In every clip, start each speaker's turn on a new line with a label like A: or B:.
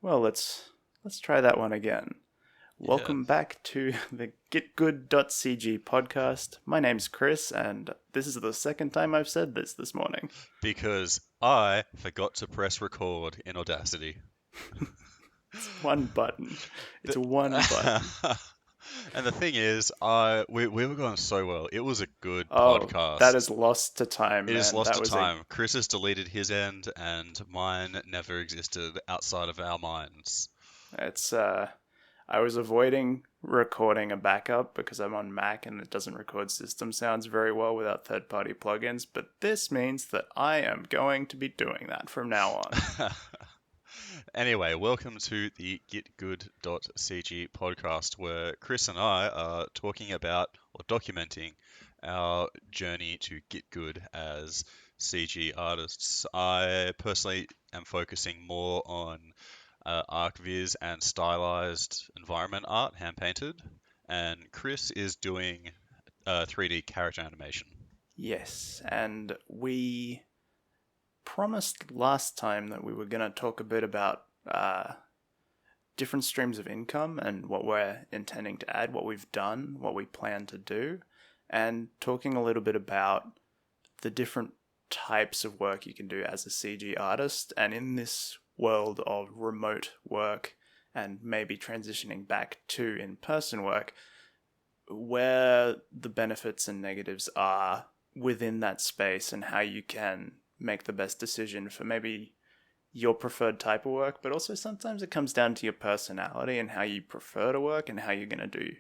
A: Well, let's try that one again.
B: Yeah,
A: Welcome back to the GitGud.CG podcast. My name's Kris, and this is the second time I've said this morning.
B: because I forgot to press record in Audacity.
A: It's one button. It's
B: The-
A: one button.
B: And the thing is, we were going so well. It was a good
A: Oh, that
B: podcast.
A: is lost to time,
B: It is
A: man.
B: lost
A: That
B: to
A: was a
B: time. Chris has deleted his end, and mine never existed outside of our minds.
A: it's I was avoiding recording a backup because I'm on Mac and it doesn't record system sounds very well without third-party plugins, but this means that I am going to be doing that from now on.
B: Anyway, welcome to the GitGud.CG podcast, where Chris and I are talking about or documenting our journey to get good as CG artists. I personally am focusing more on ArcViz and stylized environment art, hand painted, and Chris is doing 3D character animation.
A: Yes, and we promised last time that we were going to talk a bit about different streams of income and what we're intending to add, what we've done, what we plan to do, and talking a little bit about the different types of work you can do as a CG artist. And in this world of remote work and maybe transitioning back to in-person work, where the benefits and negatives are within that space and how you can make the best decision for maybe your preferred type of work, but also sometimes it comes down to your personality and how you prefer to work and how you're going to do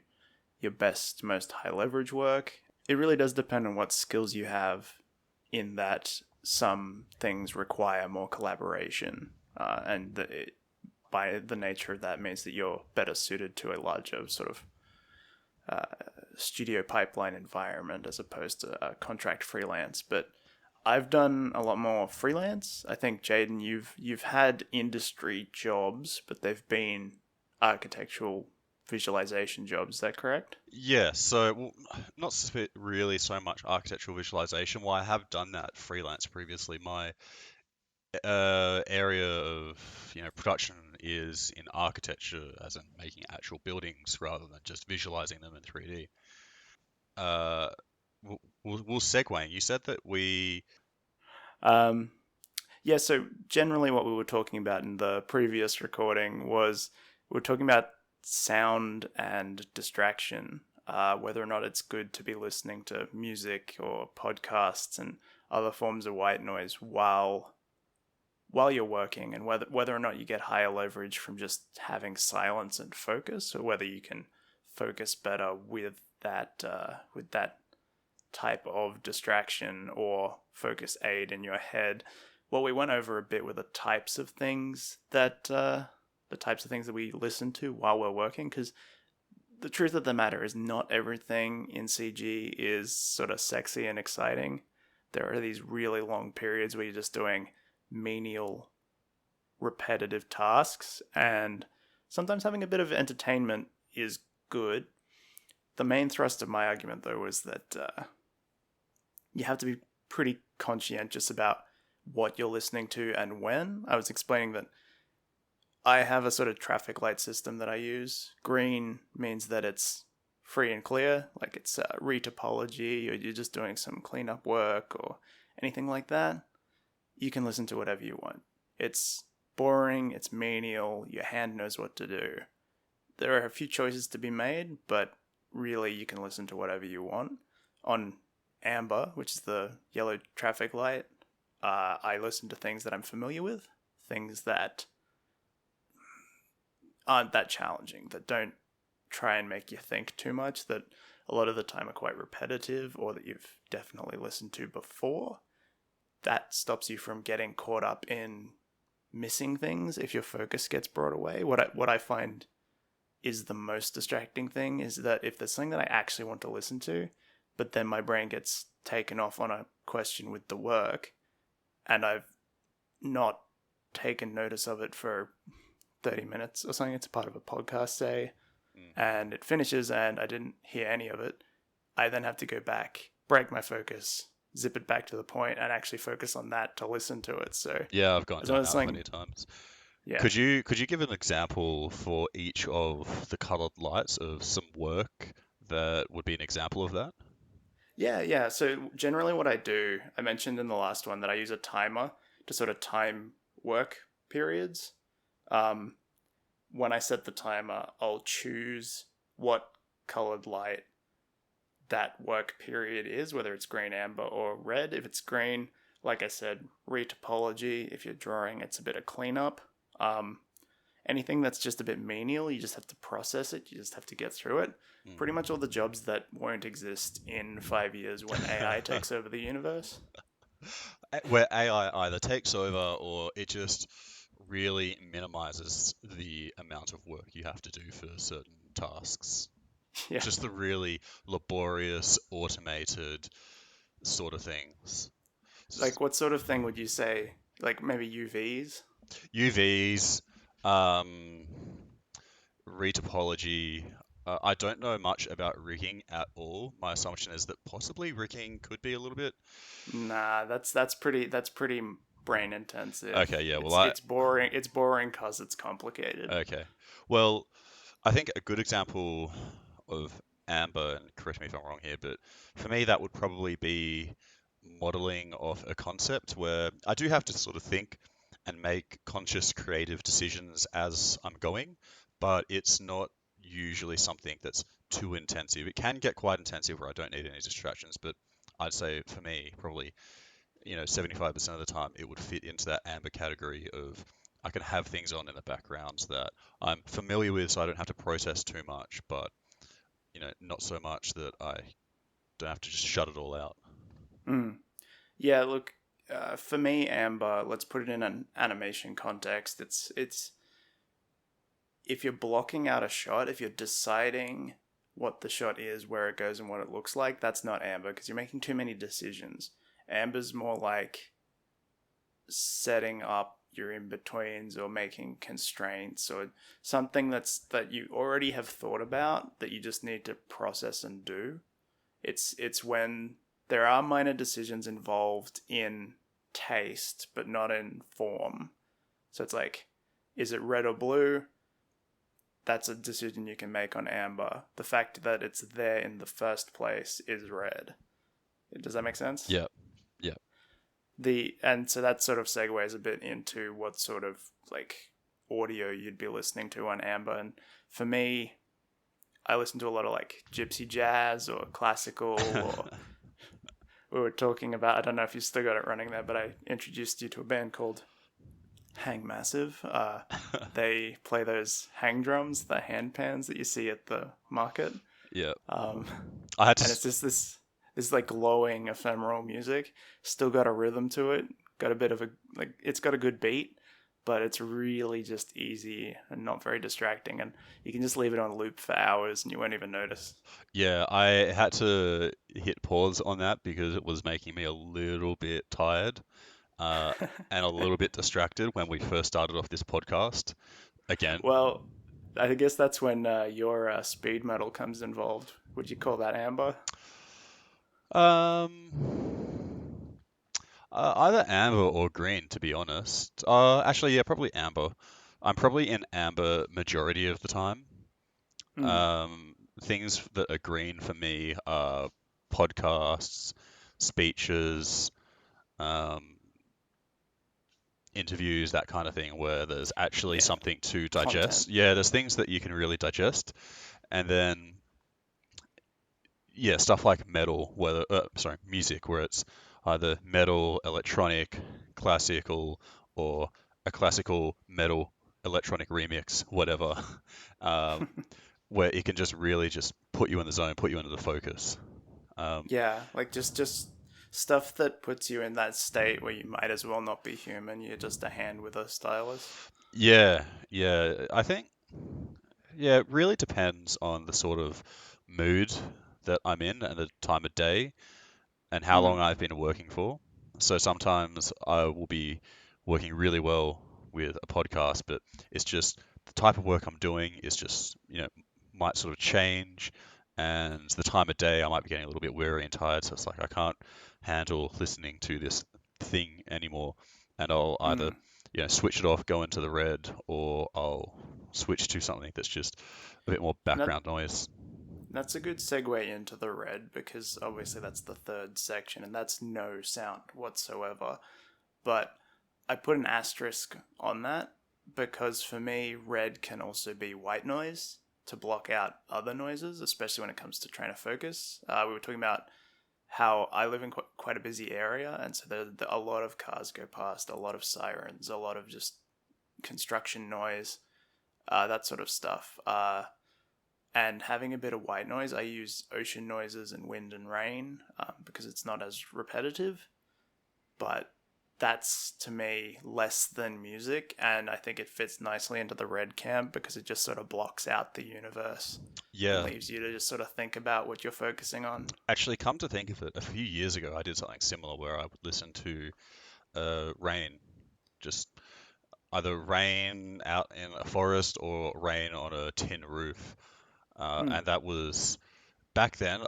A: your best, most high leverage work. It really does depend on what skills you have, in that some things require more collaboration, by the nature of that means that you're better suited to a larger sort of studio pipeline environment as opposed to contract freelance. But I've done a lot more freelance. I think Jayden, you've had industry jobs, but they've been architectural visualization jobs. Is that correct?
B: Yeah, so not really so much architectural visualization. Well, I have done that freelance previously. My area of production is in architecture, as in making actual buildings rather than just visualizing them in 3D. Uh, we'll segue. You said that we.
A: Um, yeah. So generally, what we were talking about in the previous recording was we were talking about sound and distraction. Whether or not it's good to be listening to music or podcasts and other forms of white noise while you're working, and whether or not you get higher leverage from just having silence and focus, or whether you can focus better with that type of distraction or focus aid in your head. Well, we went over a bit with the types of things that we listen to while we're working, because the truth of the matter is not everything in CG is sort of sexy and exciting. There are these really long periods where you're just doing menial, repetitive tasks, and sometimes having a bit of entertainment is good. The main thrust of my argument, though, was that you have to be pretty conscientious about what you're listening to and when. I was explaining that I have a sort of traffic light system that I use. Green means that it's free and clear, like it's retopology, or you're just doing some cleanup work or anything like that. You can listen to whatever you want. It's boring, it's menial, your hand knows what to do. There are a few choices to be made, but really you can listen to whatever you want. On amber, which is the yellow traffic light, I listen to things that I'm familiar with, things that aren't that challenging, that don't try and make you think too much, that a lot of the time are quite repetitive or that you've definitely listened to before. That stops you from getting caught up in missing things if your focus gets brought away. What I find is the most distracting thing is that if there's something that I actually want to listen to, but then my brain gets taken off on a question with the work, and I've not taken notice of it for 30 minutes or something, it's a part of a podcast, say, and it finishes and I didn't hear any of it, I then have to go back, break my focus, zip it back to the point, and actually focus on that to listen to it. So
B: Yeah, I've gone
A: as long
B: down
A: as
B: that plenty
A: something,
B: of times.
A: Yeah.
B: Could you give an example for each of the colored lights of some work that would be an example of that?
A: Yeah, yeah. So generally what I do, I mentioned in the last one that I use a timer to sort of time work periods. Um, when I set the timer, I'll choose what colored light that work period is, whether it's green, amber, or red. If it's green, like I said, retopology. If you're drawing, it's a bit of cleanup. Um, Anything that's just a bit menial, you just have to process it. You just have to get through it. Pretty much all the jobs that won't exist in 5 years when AI takes over the universe.
B: Where AI either takes over or it just really minimizes the amount of work you have to do for certain tasks.
A: Yeah.
B: Just the really laborious, automated sort of things.
A: Like, what sort of thing would you say? Like, maybe UVs?
B: UVs, um, retopology. I don't know much about rigging at all. My assumption is that possibly rigging could be a little bit.
A: Nah, that's pretty brain intensive.
B: Okay, yeah. Well,
A: It's boring. It's boring because it's complicated.
B: okay. Well, I think a good example of Amber, and correct me if I'm wrong here, but for me that would probably be modeling of a concept where I do have to sort of think and make conscious creative decisions as I'm going, but it's not usually something that's too intensive. It can get quite intensive where I don't need any distractions, but I'd say for me, probably 75% of the time it would fit into that amber category of I can have things on in the background that I'm familiar with, so I don't have to process too much, but not so much that I don't have to just shut it all out.
A: Mm. Yeah, look, for me, Amber, let's put it in an animation context. It's if you're blocking out a shot, if you're deciding what the shot is, where it goes, and what it looks like, that's not Amber because you're making too many decisions. Amber's more like setting up your in betweens or making constraints or something that you already have thought about that you just need to process and do. It's when there are minor decisions involved in taste but not in form. So it's like, is it red or blue? That's a decision you can make on amber. The fact that it's there in the first place is red. Does that make sense?
B: Yeah, yeah.
A: And so that sort of segues a bit into what sort of like audio you'd be listening to on amber. And for me, I listen to a lot of like gypsy jazz or classical, or we were talking about, I don't know if you still got it running there, but I introduced you to a band called Hang Massive. They play those hang drums, the hand pans that you see at the market.
B: Yeah.
A: Um,
B: I had
A: and
B: to.
A: it's just this like glowing ephemeral music. Still got a rhythm to it. Got a bit of a like. It's got a good beat, but it's really just easy and not very distracting. And you can just leave it on loop for hours and you won't even notice.
B: Yeah, I had to hit pause on that because it was making me a little bit tired uh, and a little bit distracted when we first started off this podcast. Again,
A: Well, I guess that's when your speed metal comes involved. Would you call that amber?
B: um, either amber or green, to be honest. Actually, yeah, probably amber. I'm probably in amber majority of the time.
A: Mm,
B: Um, Things that are green for me are podcasts, speeches, um, interviews, that kind of thing, where there's actually
A: yeah,
B: something to
A: content.
B: digest. Yeah, there's things that you can really digest, and then yeah, stuff like metal, whether sorry, music, where it's either metal, electronic, classical, or a classical metal electronic remix, whatever, um, where it can just really just put you in the zone, put you into the focus. Um,
A: Yeah, like just stuff that puts you in that state where you might as well not be human. You're just a hand with a stylus.
B: yeah, yeah, I think yeah, it really depends on the sort of mood that I'm in and the time of day and how long
A: Mm,
B: I've been working for. So sometimes I will be working really well with a podcast, but it's just the type of work I'm doing is just, might sort of change. And the time of day, I might be getting a little bit weary and tired. So it's like I can't handle listening to this thing anymore. And I'll either
A: mm.
B: switch it off, go into the red, or I'll switch to something that's just a bit more
A: And
B: background noise.
A: that's a good segue into the red because obviously that's the third section and that's no sound whatsoever. But I put an asterisk on that because for me, red can also be white noise to block out other noises, especially when it comes to trying to focus. We were talking about how I live in quite a busy area, and so a lot of cars go past, a lot of sirens, a lot of just construction noise, that sort of stuff. And having a bit of white noise, I use ocean noises and wind and rain because it's not as repetitive. But that's to me less than music, and I think it fits nicely into the red camp because it just sort of blocks out the universe and
B: Yeah,
A: leaves you to just sort of think about what you're focusing on.
B: actually, come to think of it, a few years ago I did something similar where I would listen to rain, just either rain out in a forest or rain on a tin roof.
A: Mm.
B: And that was back then.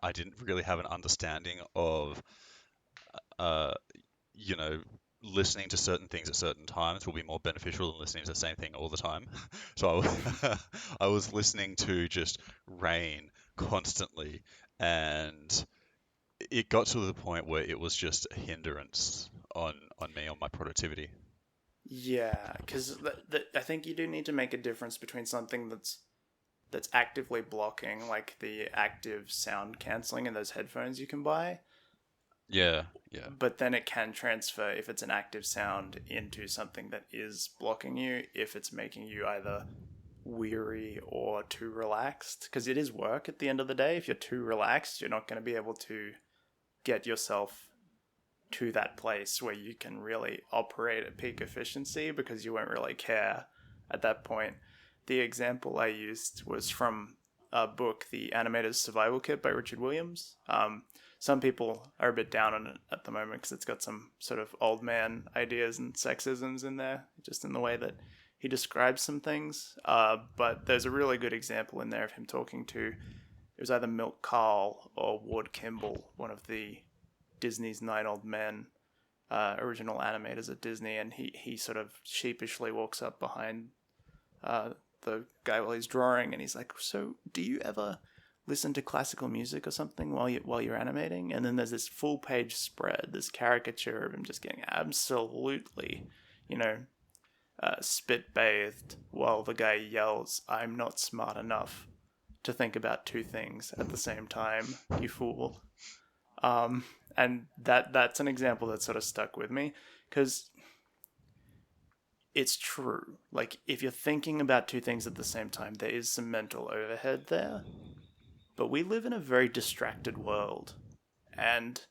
B: I didn't really have an understanding of, uh, you know, listening to certain things at certain times will be more beneficial than listening to the same thing all the time. So I was listening to just rain constantly, and it got to the point where it was just a hindrance on me, on my productivity.
A: Yeah, because I think you do need to make a difference between something that's actively blocking, like the active sound canceling in those headphones you can buy,
B: Yeah, yeah,
A: but then it can transfer if it's an active sound into something that is blocking you if it's making you either weary or too relaxed, because it is work at the end of the day. If you're too relaxed, you're not going to be able to get yourself to that place where you can really operate at peak efficiency because you won't really care at that point. The example I used was from a book, The Animator's Survival Kit by Richard Williams. Some people are a bit down on it at the moment because it's got some sort of old man ideas and sexisms in there, just in the way that he describes some things. But there's a really good example in there of him talking to, it was either Milt Kahl or Ward Kimball, one of the Disney's Nine Old Men original animators at Disney, and he sort of sheepishly walks up behind the guy while he's drawing, and he's like, "So, do you ever listen to classical music or something while you're animating?" And then there's this full page spread, this caricature of him just getting absolutely, you know, spit bathed while the guy yells, "I'm not smart enough to think about two things at the same time, you fool." And that's an example that sort of stuck with me because it's true. Like, if you're thinking about two things at the same time, there is some mental overhead there. But we live in a very distracted world. And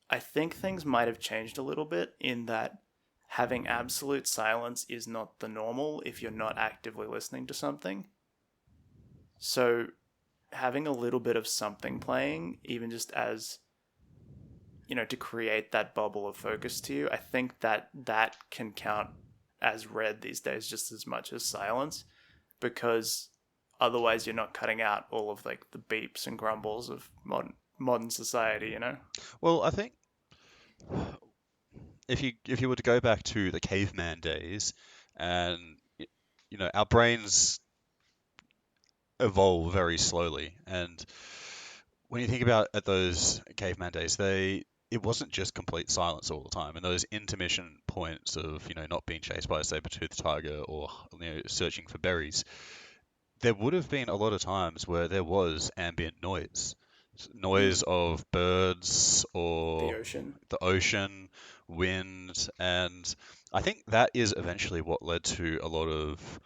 A: I think things might have changed a little bit in that having absolute silence is not the normal if you're not actively listening to something. So having a little bit of something playing, even just as, you know, to create that bubble of focus to you, I think that can count as red these days just as much as silence, because otherwise you're not cutting out all of like the beeps and grumbles of modern society, you know.
B: well, I think if you were to go back to the caveman days, and our brains evolve very slowly, and when you think about at those caveman days, it wasn't just complete silence all the time, and those intermission points of not being chased by a saber-toothed tiger or searching for berries, there would have been a lot of times where there was ambient noise
A: Mm.
B: of birds
A: The
B: or
A: ocean.
B: the ocean, wind, and I think that is eventually what led to a lot of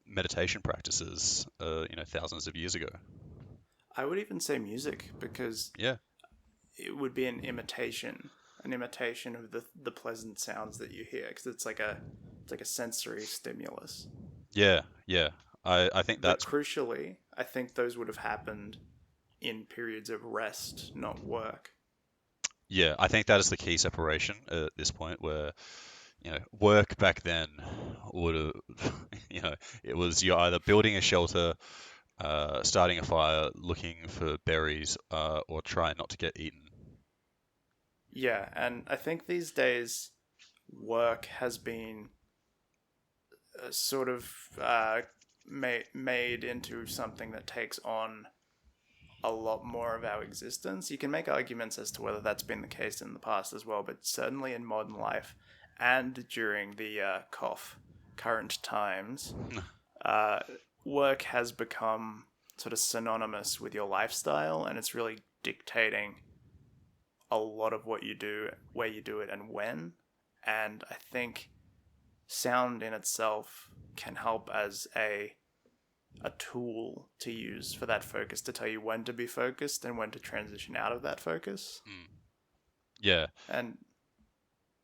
B: meditation practices, thousands of years ago.
A: I would even say music because
B: Yeah,
A: it would be an imitation of the pleasant sounds that you hear because it's like a sensory stimulus.
B: yeah, yeah. I think
A: But
B: that's
A: crucially, I think those would have happened in periods of rest, not work.
B: yeah, I think that is the key separation at this point where work back then would have it was you're either building a shelter, starting a fire, looking for berries, or trying not to get eaten.
A: Yeah, and I think these days work has been sort of made into something that takes on a lot more of our existence. You can make arguments as to whether that's been the case in the past as well, but certainly in modern life and during the current times, uh, work has become sort of synonymous with your lifestyle, and it's really dictating a lot of what you do, where you do it, and when. And I think sound in itself can help as a tool to use for that focus, to tell you when to be focused and when to transition out of that focus.
B: Mm. Yeah.
A: And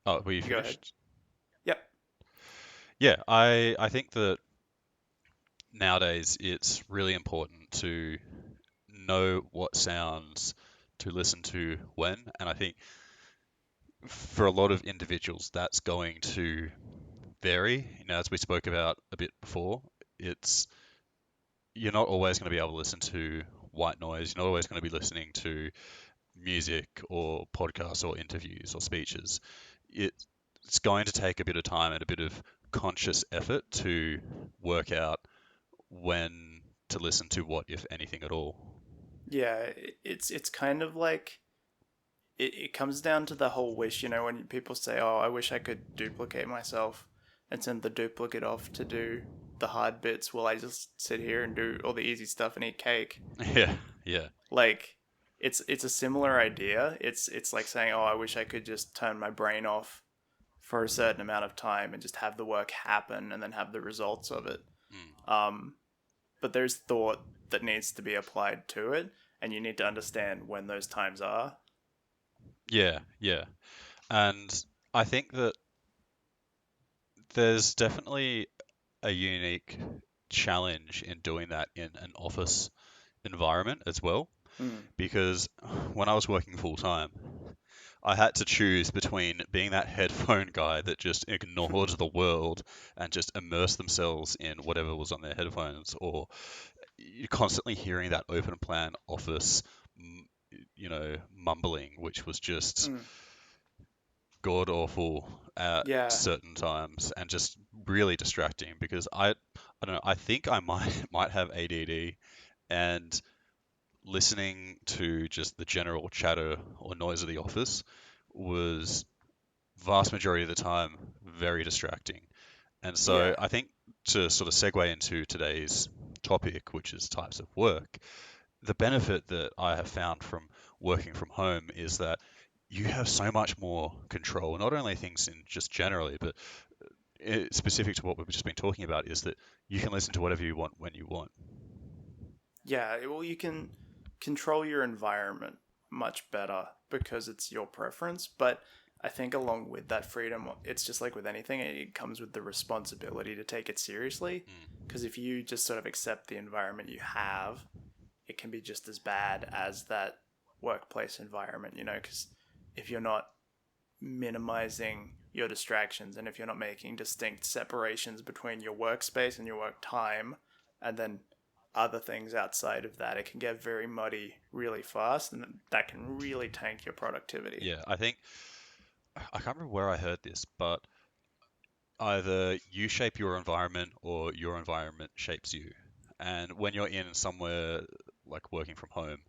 B: Oh, were you
A: go ahead.
B: finished?
A: Yep.
B: Yeah, I think that nowadays it's really important to know what sounds to listen to when, and I think for a lot of individuals that's going to vary. As we spoke about a bit before, it's you're not always going to be able to listen to white noise. You're not always going to be listening to music or podcasts or interviews or speeches. It's going to take a bit of time and a bit of conscious effort to work out when to listen to what, if anything at all.
A: Yeah, it's kind of like it comes down to the whole wish, when people say, "Oh, I wish I could duplicate myself and send the duplicate off to do the hard bits while I just sit here and do all the easy stuff and eat cake."
B: Yeah, yeah,
A: Like it's a similar idea. It's like saying, "Oh, I wish I could just turn my brain off for a certain amount of time and just have the work happen and then have the results of it."
B: mm,
A: Um, but there's thought that needs to be applied to it, and you need to understand when those times are.
B: yeah, yeah. And I think that there's definitely a unique challenge in doing that in an office environment as well.
A: Mm.
B: Because when I was working full time, I had to choose between being that headphone guy that just ignored the world and just immersed themselves in whatever was on their headphones, or you're constantly hearing that open plan office, mumbling, which was just
A: Mm.
B: god awful at
A: Yeah.
B: certain times and just really distracting because I don't know, I think I might might have ADD, and listening to just the general chatter or noise of the office was vast majority of the time very distracting. And so
A: Yeah.
B: I think to sort of segue into today's topic, which is types of work, the benefit that I have found from working from home is that you have so much more control, not only things in just generally, but specific to what we've just been talking about, is that you can listen to whatever you want when you want.
A: Yeah. Well, you can control your environment much better because it's your preference. But I think along with that freedom, it's just like with anything, it comes with the responsibility to take it seriously.
B: Mm.
A: Because if you just sort of accept the environment you have, it can be just as bad as that workplace environment, because if you're not minimizing your distractions and if you're not making distinct separations between your workspace and your work time and then other things outside of that, it can get very muddy really fast, and that can really tank your productivity.
B: Yeah, I can't remember where I heard this, but either you shape your environment or your environment shapes you. And when you're in somewhere like working from home,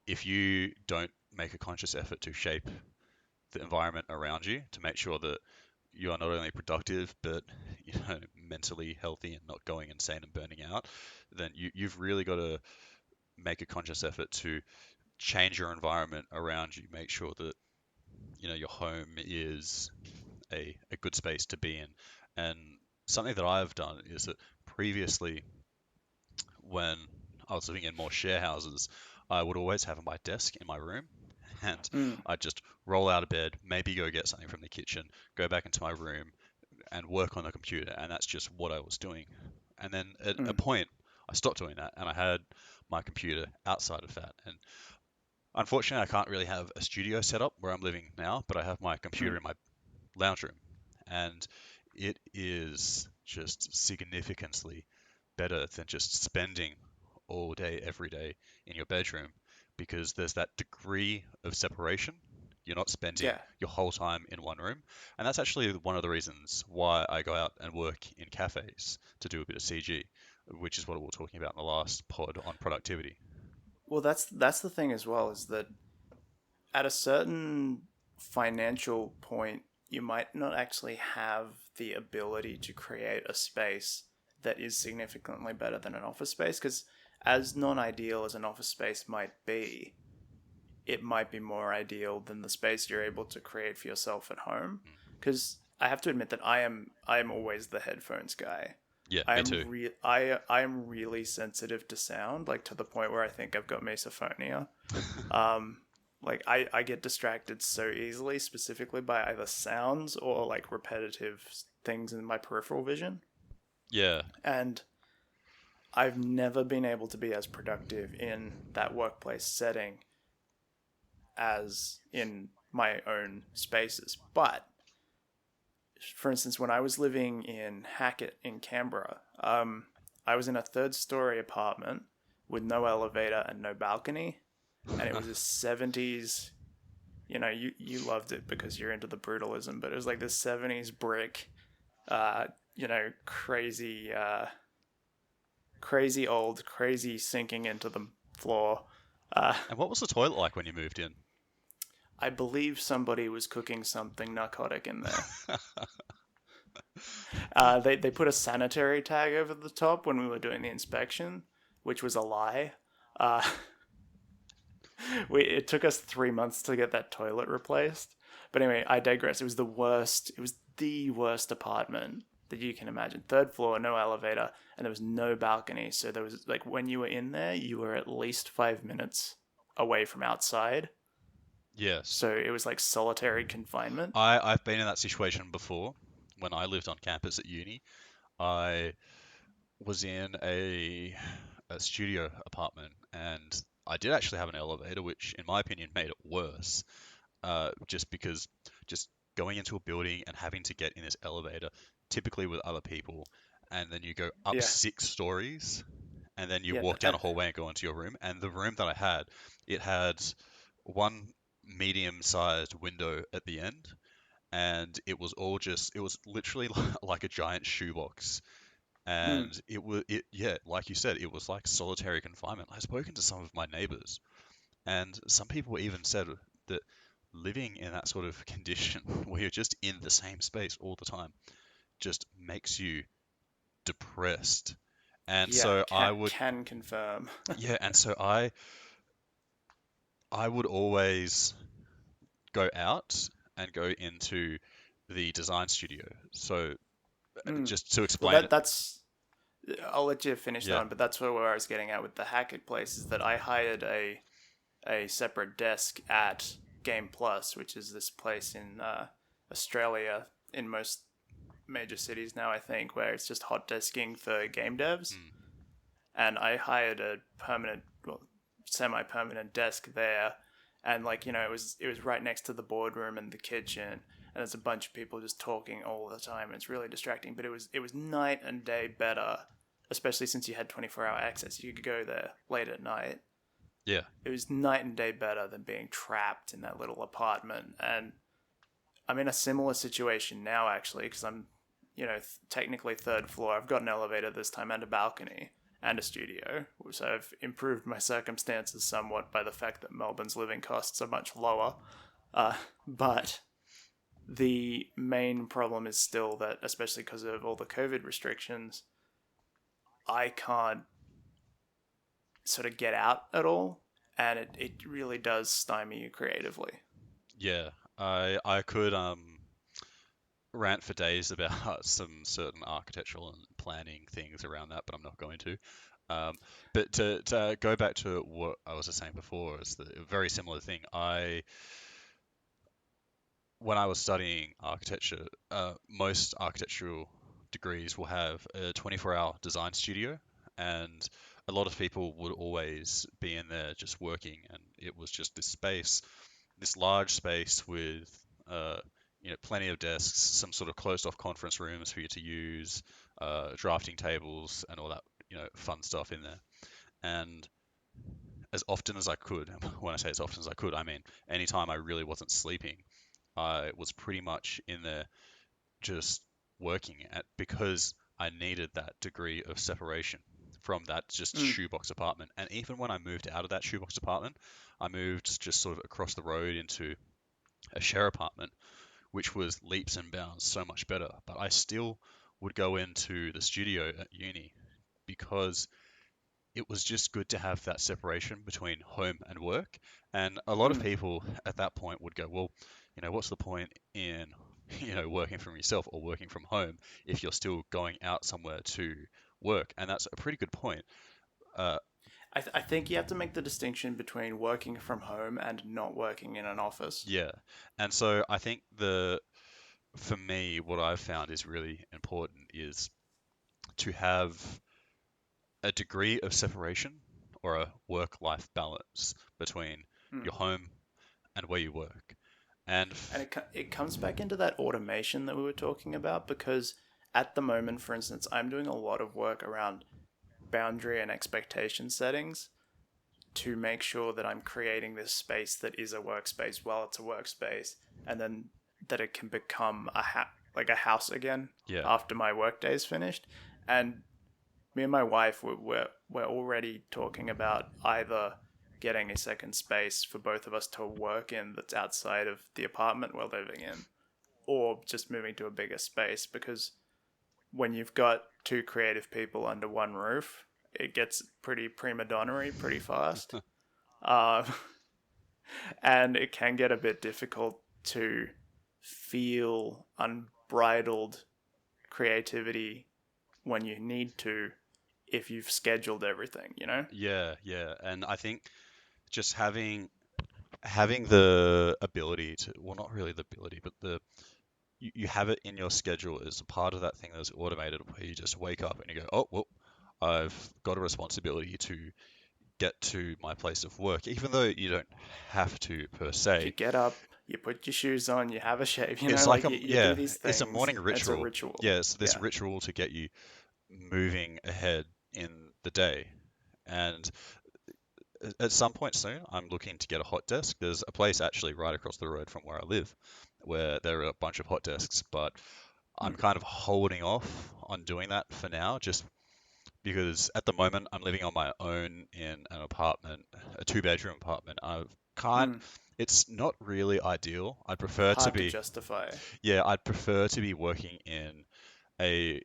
B: if you don't make a conscious effort to shape the environment around you to make sure that you are not only productive but mentally healthy and not going insane and burning out, then you've really got to make a conscious effort to change your environment around you, make sure that your home is a good space to be in. And something that I've done is that previously, when I was living in more share houses, I would always have my desk in my room, and
A: Mm,
B: I'd just roll out of bed, maybe go get something from the kitchen, go back into my room, and work on the computer. And that's just what I was doing. And then at a
A: mm,
B: point, I stopped doing that, and I had my computer outside of that. And unfortunately, I can't really have a studio set up where I'm living now, but I have my computer
A: mm.
B: in my lounge room, and it is just significantly better than just spending all day, every day in your bedroom, because there's that degree of separation. You're not spending
A: Yeah.
B: your whole time in one room. And that's actually one of the reasons why I go out and work in cafes to do a bit of CG, which is what we were talking about in the last pod on productivity.
A: Well, that's the thing as well, is that at a certain financial point, you might not actually have the ability to create a space that is significantly better than an office space. Because, as non ideal as an office space might be, it might be more ideal than the space you're able to create for yourself at home.
B: Mm.
A: Because I have to admit that I am always the headphones guy.
B: Yeah,
A: I
B: me
A: am
B: too.
A: I am really sensitive to sound, like to the point where I think I've got misophonia. Um, like I get distracted so easily, specifically by either sounds or like repetitive things in my peripheral vision.
B: Yeah.
A: And I've never been able to be as productive in that workplace setting as in my own spaces. But for instance, when I was living in Hackett in Canberra, I was in a third story apartment with no elevator and no balcony, and it was a 70s. You loved it because you're into the brutalism, but it was like this 70s brick, crazy, crazy old, crazy sinking into the floor. Uh,
B: And what was the toilet like when you moved in?
A: I believe somebody was cooking something narcotic in there. They put a sanitary tag over the top when we were doing the inspection, which was a lie. Uh, it took us 3 months to get that toilet replaced. But anyway, I digress. It was the worst. It was the worst apartment that you can imagine. Third floor, no elevator, and there was no balcony. So there was like when you were in there, you were at least 5 minutes away from outside.
B: Yes.
A: So it was like solitary confinement.
B: I've been in that situation before when I lived on campus at uni. I was in a studio apartment and I did actually have an elevator, which in my opinion made it worse. Just because just going into a building and having to get in this elevator, typically with other people, and then you go up
A: Yeah,
B: 6 stories, and then you
A: yeah,
B: walk down a hallway and go into your room. And the room that I had, it had one medium-sized window at the end, and it was literally like a giant shoebox.
A: mm,
B: And yeah, like you said, it was like solitary confinement. I've spoken to some of my neighbors, and some people even said that living in that sort of condition where you're just in the same space all the time just makes you depressed. And
A: yeah,
B: so I would,
A: can confirm.
B: yeah, and so I would always go out and go into the design studio. So
A: Mm.
B: just to
A: Well,
B: explain it,
A: that's. I'll let you finish that
B: yeah,
A: one, but that's where I was getting at with the Hackett place, is that I hired a separate desk at Game Plus, which is this place in Australia, in most major cities now, I think, where it's just hot desking for game devs.
B: mm,
A: And I hired a permanent, well, semi-permanent desk there, and like it was right next to the boardroom and the kitchen, and there's a bunch of people just talking all the time. And it's really distracting, but it was night and day better, especially since you had 24-hour access. You could go there late at night.
B: yeah,
A: It was night and day better than being trapped in that little apartment. And I'm in a similar situation now, actually, because I'm, technically third floor. I've got an elevator this time and a balcony and a studio. So I've improved my circumstances somewhat by the fact that Melbourne's living costs are much lower. But the main problem is still that, especially because of all the COVID restrictions, I can't sort of get out at all. And it really does stymie you creatively.
B: yeah. I could rant for days about some certain architectural and planning things around that, but I'm not going to. But to go back to what I was just saying before, is the very similar thing. When I was studying architecture, most architectural degrees will have a 24-hour design studio, and a lot of people would always be in there just working, and it was just this space, this large space with plenty of desks, some sort of closed off conference rooms for you to use, drafting tables and all that fun stuff in there. And as often as I could. When I say as often as I could, I mean anytime I really wasn't sleeping, I was pretty much in there just working at because I needed that degree of separation from that just
A: Mm.
B: shoebox apartment. And even when I moved out of that shoebox apartment, I moved just sort of across the road into a share apartment, which was leaps and bounds so much better. But I still would go into the studio at uni because it was just good to have that separation between home and work. And a lot of
A: Mm.
B: people at that point would go, well, what's the point in, working from yourself or working from home if you're still going out somewhere to work? And that's a pretty good point. Uh,
A: I think you have to make the distinction between working from home and not working in an office.
B: yeah. And so I think for me, what I've found is really important is to have a degree of separation or a work-life balance between
A: Mm.
B: your home and where you work. And
A: And it comes back into that automation that we were talking about, because at the moment, for instance, I'm doing a lot of work around boundary and expectation settings to make sure that I'm creating this space that is a workspace while it's a workspace, and then that it can become like a house again
B: yeah,
A: after my workday is finished. And me and my wife we're already talking about either getting a second space for both of us to work in that's outside of the apartment we're living in, or just moving to a bigger space, because when you've got two creative people under one roof, it gets pretty prima donnery pretty fast. Uh, and it can get a bit difficult to feel unbridled creativity when you need to, if you've scheduled everything, you know?
B: yeah. And I think just having the ability to, well, not really the ability, but you have it in your schedule as a part of that thing that's automated, where you just wake up and you go, oh, well, I've got a responsibility to get to my place of work, even though you don't have to per
A: You
B: se.
A: get up, you put your shoes on, you have a shave, you
B: It's
A: know,
B: like
A: like you do these
B: it's a
A: things,
B: morning
A: and it's a
B: ritual.
A: ritual.
B: Yeah, it's this
A: Yeah.
B: ritual to get you moving ahead in the day. And at some point soon, I'm looking to get a hot desk. There's a place actually right across the road from where I live where there are a bunch of hot desks, but I'm
A: Mm.
B: kind of holding off on doing that for now, just because at the moment I'm living on my own in an apartment, a two-bedroom apartment. I can't.
A: Mm.
B: It's not really ideal. I'd prefer to
A: Hard to
B: be,
A: justify.
B: yeah, I'd prefer to be working in a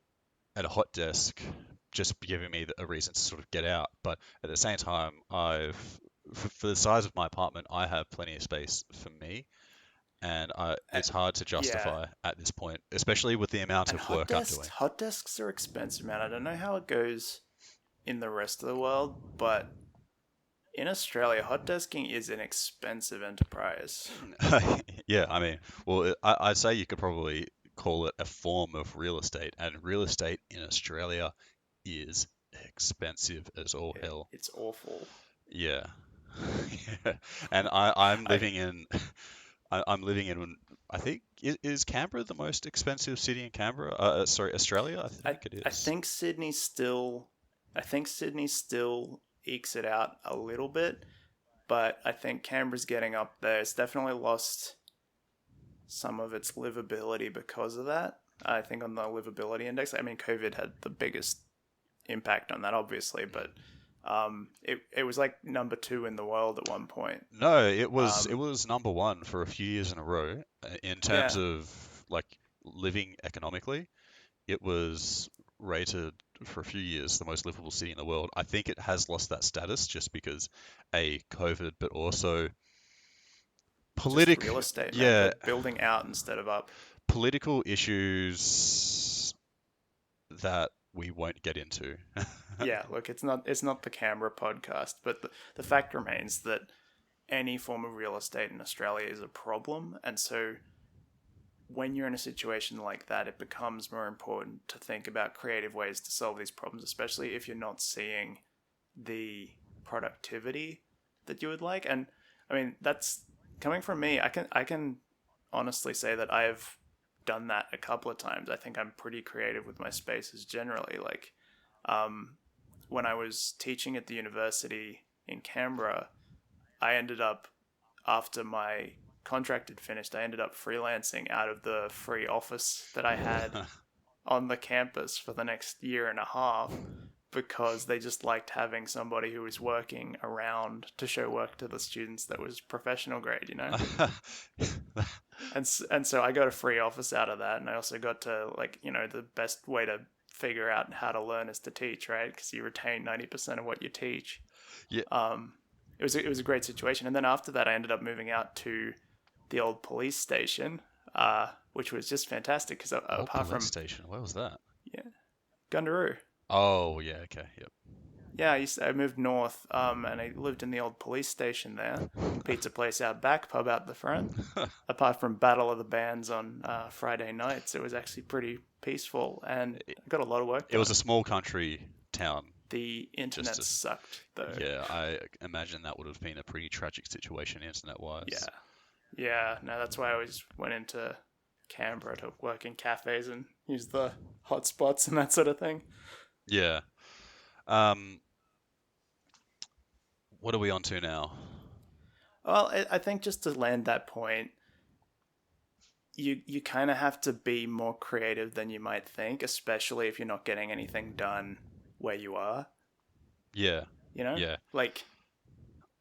B: at a hot desk, just giving me a reason to sort of get out. But at the same time, for the size of my apartment, I have plenty of space for me, and
A: Uh,
B: it's hard to
A: yeah.
B: justify at this point, especially with the amount
A: And
B: of work I'm doing.
A: hot desks are expensive, man. I don't know how it goes in the rest of the world, but in Australia, hot desking is an expensive enterprise.
B: Yeah, I mean, well, I'd say you could probably call it a form of real estate, and real estate in Australia is expensive as all hell.
A: It's awful.
B: Yeah. Yeah. And I'm
A: I
B: living in I'm living in, I think, is Canberra the most expensive city in Canberra? Sorry, Australia? I
A: I
B: think it
A: I
B: is.
A: think Sydney still ekes it out a little bit, but I think Canberra's getting up there. It's definitely lost some of its livability because of that. I think on the livability index, I mean, COVID had the biggest impact on that, obviously, but it was like number two in the world at one point.
B: No, it
A: Um,
B: was number one for a few years in a row in terms
A: yeah,
B: of like living economically. It was rated for a few years the most livable city in the world. I think it has lost that status just because a COVID, but also
A: just
B: politic,
A: real estate, man. They're
B: yeah,
A: building out instead of up.
B: political issues that we won't get into.
A: Yeah, look, it's not the Canberra podcast, but the fact remains that any form of real estate in Australia is a problem, and so when you're in a situation like that, it becomes more important to think about creative ways to solve these problems, especially if you're not seeing the productivity that you would like. And I mean, that's coming from me. I can honestly say that I've done that a couple of times. I think I'm pretty creative with my spaces generally. Like, when I was teaching at the university, in Canberra, I ended up, after my contract had finished, I ended up freelancing out of the free office that I had on the campus for the next year and a half, because they just liked having somebody who was working around to show work to the students that was professional grade, you know? And so I got a free office out of that, and I also got to, like, you know, the best way to figure out how to learn is to teach, right? Because you retain 90% of what you teach.
B: Yeah.
A: It was a great situation. And then after that, I ended up moving out to the old police station, which was just fantastic because
B: Old
A: apart
B: police
A: from
B: station. Where was that?
A: Gundaroo.
B: Oh, yeah. Okay.
A: Yeah, I moved north, and I lived in the old police station there. Pizza place out back, pub out the front.
B: Yep.
A: Apart from Battle of the Bands on Friday nights, it was actually pretty peaceful, and I got a lot of work
B: It was
A: done.
B: a small country town.
A: The internet
B: Just
A: sucked, though.
B: Yeah, I imagine that would have been a pretty tragic situation internet-wise.
A: Yeah. No, that's why I always went into Canberra to work in cafes and use the hotspots and that sort of thing.
B: Yeah. Um, what are we on to now?
A: Well, I think just to land that point, you kind of have to be more creative than you might think, especially if you're not getting anything done where you are.
B: Yeah.
A: You know,
B: Yeah.
A: like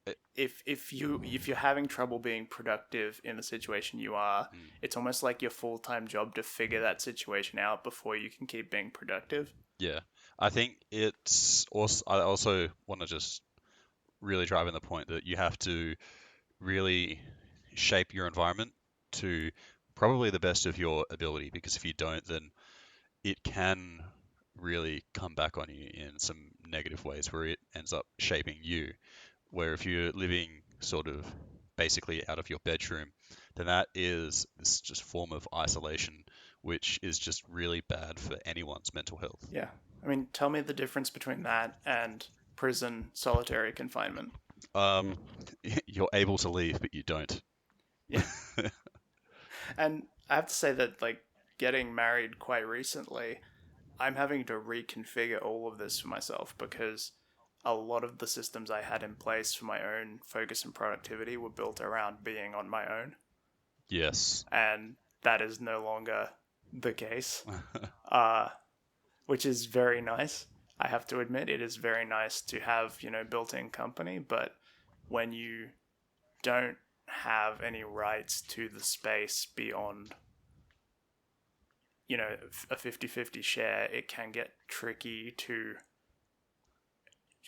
B: It-
A: if you're having trouble being productive in the situation you are, it's almost like your full-time job to figure that situation out before you can keep being productive.
B: Yeah. I think it's also, I also want to just really drive in the point that you have to really shape your environment to probably the best of your ability, because if you don't, then it can really come back on you in some negative ways where it ends up shaping you. Where if you're living sort of basically out of your bedroom, then that is this just form of isolation, which is just really bad for anyone's mental health.
A: Yeah. I mean, tell me the difference between that and prison solitary confinement.
B: Um, you're able to leave, but you don't.
A: Yeah. And I have to say that, like, getting married quite recently, I'm having to reconfigure all of this for myself because a lot of the systems I had in place for my own focus and productivity were built around being on my own.
B: Yes.
A: And that is no longer the case, which is very nice. I have to admit, it is very nice to have, you know, built-in company, but when you don't have any rights to the space beyond, you know, a 50-50 share, it can get tricky to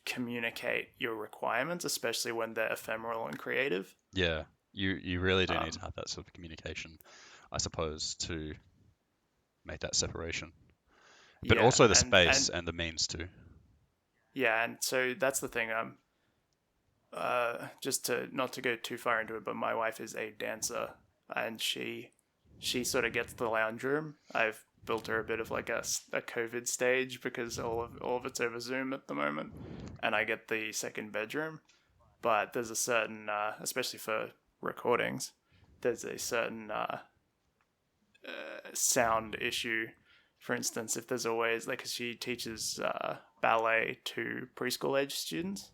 A: communicate your requirements, especially when they're ephemeral and creative.
B: Yeah. You really do need to
A: Um,
B: have that sort of communication, I suppose, to make that separation. But
A: yeah,
B: also the
A: and
B: space and the means too.
A: yeah, and so that's the thing. Just to not to go too far into it, but my wife is a dancer, and she sort of gets the lounge room. I've built her a bit of like a COVID stage because all of it's over Zoom at the moment, and I get the second bedroom. But there's a certain, especially for recordings, there's a certain sound issue. For instance, if there's always like, 'cause she teaches ballet to preschool age students,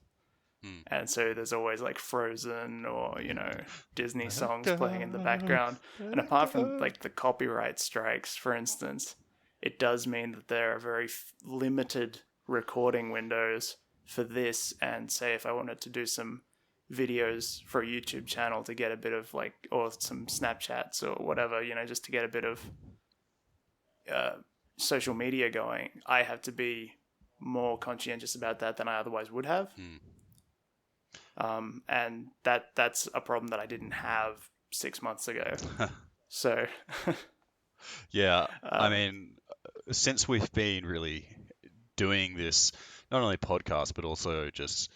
A: and so there's always like Frozen or, you know, Disney
B: Let
A: songs playing in the
B: go,
A: background.
B: let
A: And
B: it
A: apart from
B: go.
A: like the copyright strikes, for instance, it does mean that there are very limited recording windows for this. And say if I wanted to do some videos for a YouTube channel to get a bit of like, or some Snapchats or whatever, you know, just to get a bit of social media going, I have to be more conscientious about that than I otherwise would have. And that's a problem that I didn't have 6 months ago. So,
B: Yeah, I mean, since we've been really doing this, not only podcast, but also just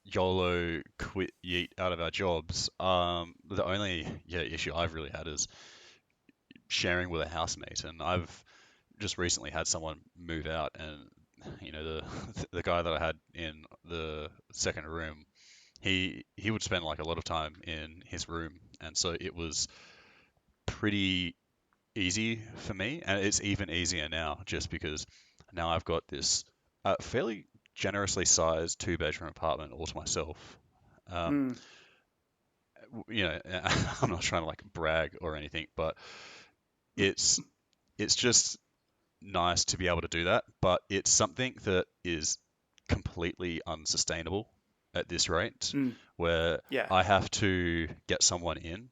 B: YOLO quit yeet out of our jobs, the only issue I've really had is sharing with a housemate. And I've just recently had someone move out, and you know, the guy that I had in the second room, he would spend like a lot of time in his room, and so it was pretty easy for me, and it's even easier now just because now I've got this fairly generously sized 2-bedroom apartment all to myself.
A: Mm.
B: You know, I'm not trying to like brag or anything, but it's just nice to be able to do that. But it's something that is completely unsustainable at this rate,
A: Mm.
B: where
A: Yeah.
B: I have to get someone in,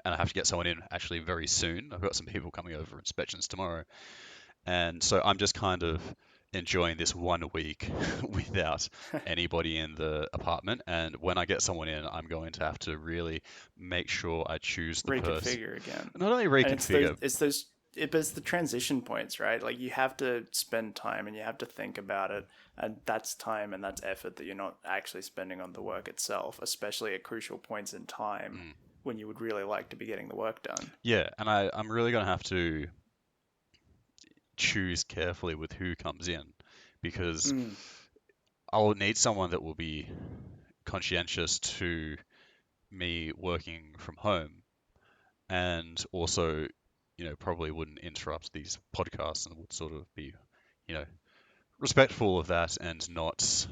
B: and I have to get someone in actually very soon. I've got some people coming over for inspections tomorrow, and so I'm just kind of enjoying this 1 week without anybody in the apartment. And when I get someone in, I'm going to have to really make sure I choose the person.
A: Reconfigure again.
B: Not only
A: And
B: reconfigure,
A: it's the transition points, right? Like you have to spend time and you have to think about it, and that's time and that's effort that you're not actually spending on the work itself, especially at crucial points in time when you would really like to be getting the work done.
B: yeah, and I'm really going to have to choose carefully with who comes in, because
A: Mm.
B: I'll need someone that will be conscientious to me working from home, and also, probably wouldn't interrupt these podcasts and would sort of be, you know, respectful of that and not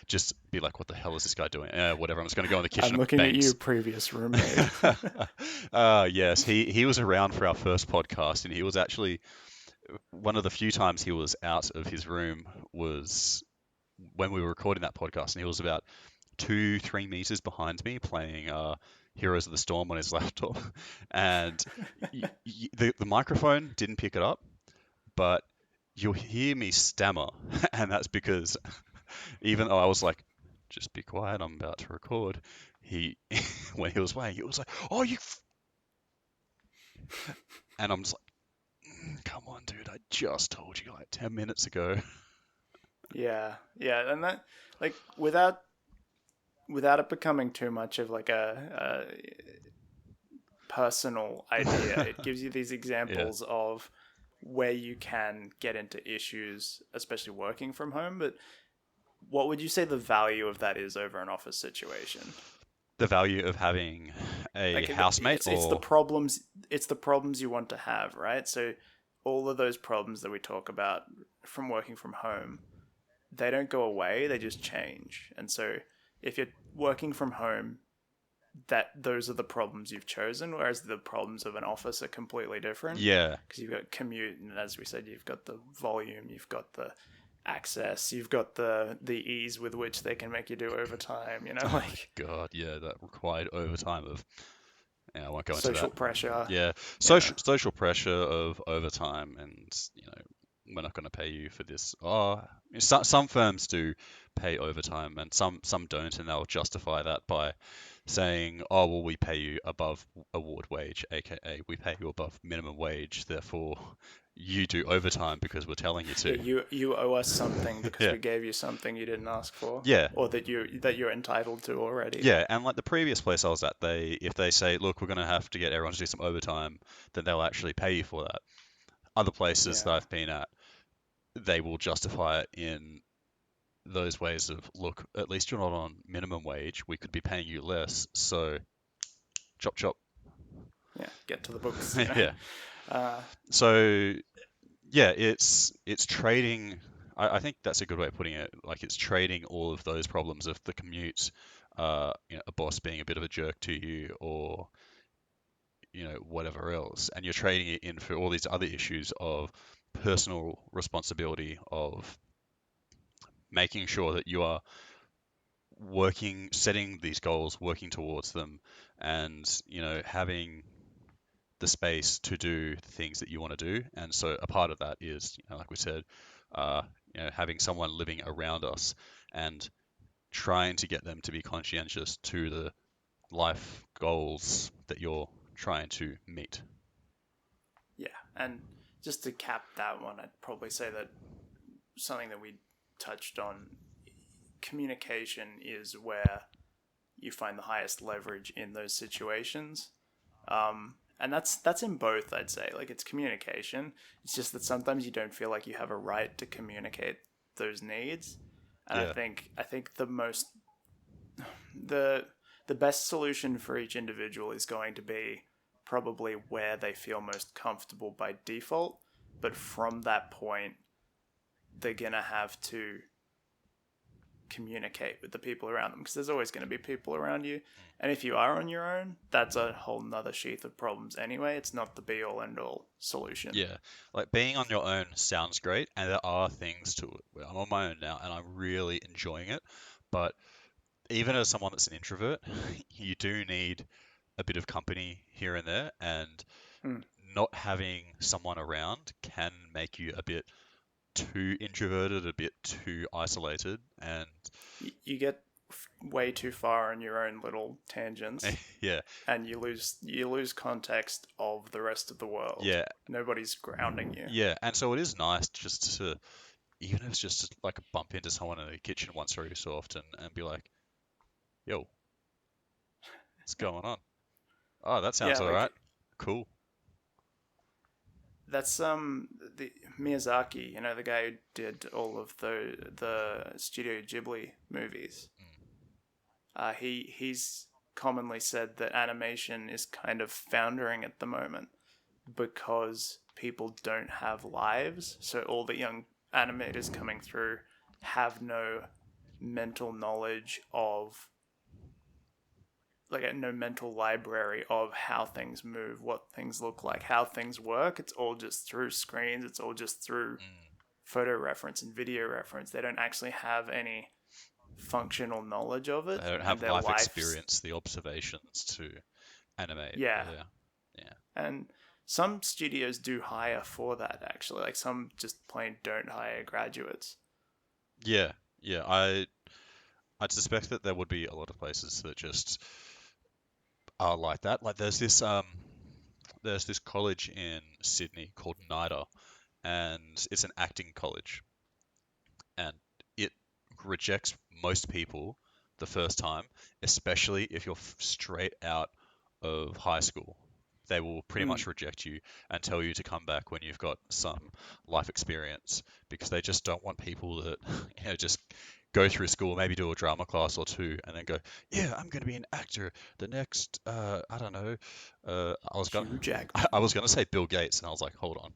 B: just be like, what the hell is this guy doing? Whatever, I'm just going to go in the kitchen
A: I'm
B: and
A: looking at
B: bang.
A: you, previous roommate.
B: Yes, he was around for our first podcast, and he was actually one of the few times he was out of his room was when we were recording that podcast, and he was about 2-3 meters behind me playing Heroes of the Storm on his laptop, and the microphone didn't pick it up, but you'll hear me stammer, and that's because even though I was like, just be quiet, I'm about to record, he when he was playing, he was like, oh and I'm just like, come on, dude, I just told you like 10 minutes ago.
A: Yeah, yeah, and that like without it becoming too much of like a personal idea, it gives you these
B: Yeah.
A: examples of where you can get into issues, especially working from home. But what would you say the value of that is over an office situation?
B: The value of having a
A: Like
B: housemate,
A: it's the
B: or
A: problems you want to have, right? So all of those problems that we talk about from working from home, they don't go away, they just change. And so if you're working from home, that those are the problems you've chosen, whereas the problems of an office are completely different
B: yeah,
A: because you've got commute, and as we said, you've got the volume, you've got the access, you've got the ease with which they can make you do overtime, like
B: God, yeah, that required overtime of, yeah, I won't go into
A: social
B: that.
A: pressure.
B: Yeah,
A: Yeah.
B: social pressure of overtime, and we're not going to pay you for this. Oh, some firms do pay overtime, and some don't, and they'll justify that by saying, oh, well, we pay you above award wage, aka we pay you above minimum wage, therefore you do overtime because we're telling you
A: Yeah,
B: to.
A: you owe us something because
B: Yeah,
A: we gave you something you didn't ask for,
B: yeah,
A: or that you're entitled to already.
B: yeah. And like the previous place I was at, if they say, look, we're going to have to get everyone to do some overtime, then they'll actually pay you for that. Other places that
A: Yeah.
B: I've been at, they will justify it in those ways of, look, at least you're not on minimum wage. We could be paying you less, so chop chop.
A: Yeah, get to the books.
B: Yeah.
A: Uh,
B: So yeah, it's trading. I think that's a good way of putting it. Like, it's trading all of those problems of the commute, a boss being a bit of a jerk to you, or whatever else, and you're trading it in for all these other issues of personal responsibility, of making sure that you are working, setting these goals, working towards them, and having the space to do the things that you want to do. And so a part of that is, like we said, uh, having someone living around us and trying to get them to be conscientious to the life goals that you're trying to meet.
A: yeah, and just to cap that one, I'd probably say that something that we touched on, communication is where you find the highest leverage in those situations. And that's in both, I'd say. Like, it's communication. It's just that sometimes you don't feel like you have a right to communicate those needs. And I
B: Yeah,
A: think the the best solution for each individual is going to be probably where they feel most comfortable by default. But from that point, they're gonna have to communicate with the people around them, because there's always going to be people around you. And if you are on your own, that's a whole nother sheath of problems anyway. It's not the be all end all solution.
B: Yeah, like being on your own sounds great, and there are things to it. I'm on my own now, and I'm really enjoying it. But even as someone that's an introvert, you do need a bit of company here and there, and
A: Mm.
B: not having someone around can make you a bit too introverted, a bit too isolated, and
A: You get way too far on your own little tangents,
B: yeah,
A: and you lose context of the rest of the world.
B: yeah,
A: Nobody's grounding you.
B: yeah. And so it is nice just to, even if it's just to, like bump into someone in the kitchen once every so often and be like, yo, what's going on? Oh, that sounds
A: Yeah,
B: all
A: like
B: right. Cool.
A: that's the Miyazaki, the guy who did all of the Studio Ghibli movies. He's commonly said that animation is kind of foundering at the moment because people don't have lives. So all the young animators coming through have no mental knowledge of, like, no mental library of how things move, what things look like, how things work. It's all just through screens. It's all just through photo reference and video reference. They don't actually have any functional knowledge of it.
B: They don't
A: and
B: have
A: their
B: life
A: lives-
B: experience, the observations to animate.
A: Yeah.
B: Yeah.
A: And some studios do hire for that, actually. Like, some just plain don't hire graduates.
B: Yeah. Yeah. I'd suspect that there would be a lot of places that just are like that. Like there's this college in Sydney called NIDA, and it's an acting college, and it rejects most people the first time, especially if you're straight out of high school. They will pretty much reject you and tell you to come back when you've got some life experience, because they just don't want people that just go through school, maybe do a drama class or two, and then go, yeah, I'm going to be an actor. The next, I don't know,
A: Hugh Jackman.
B: I was gonna say Bill Gates, and I was like, hold on.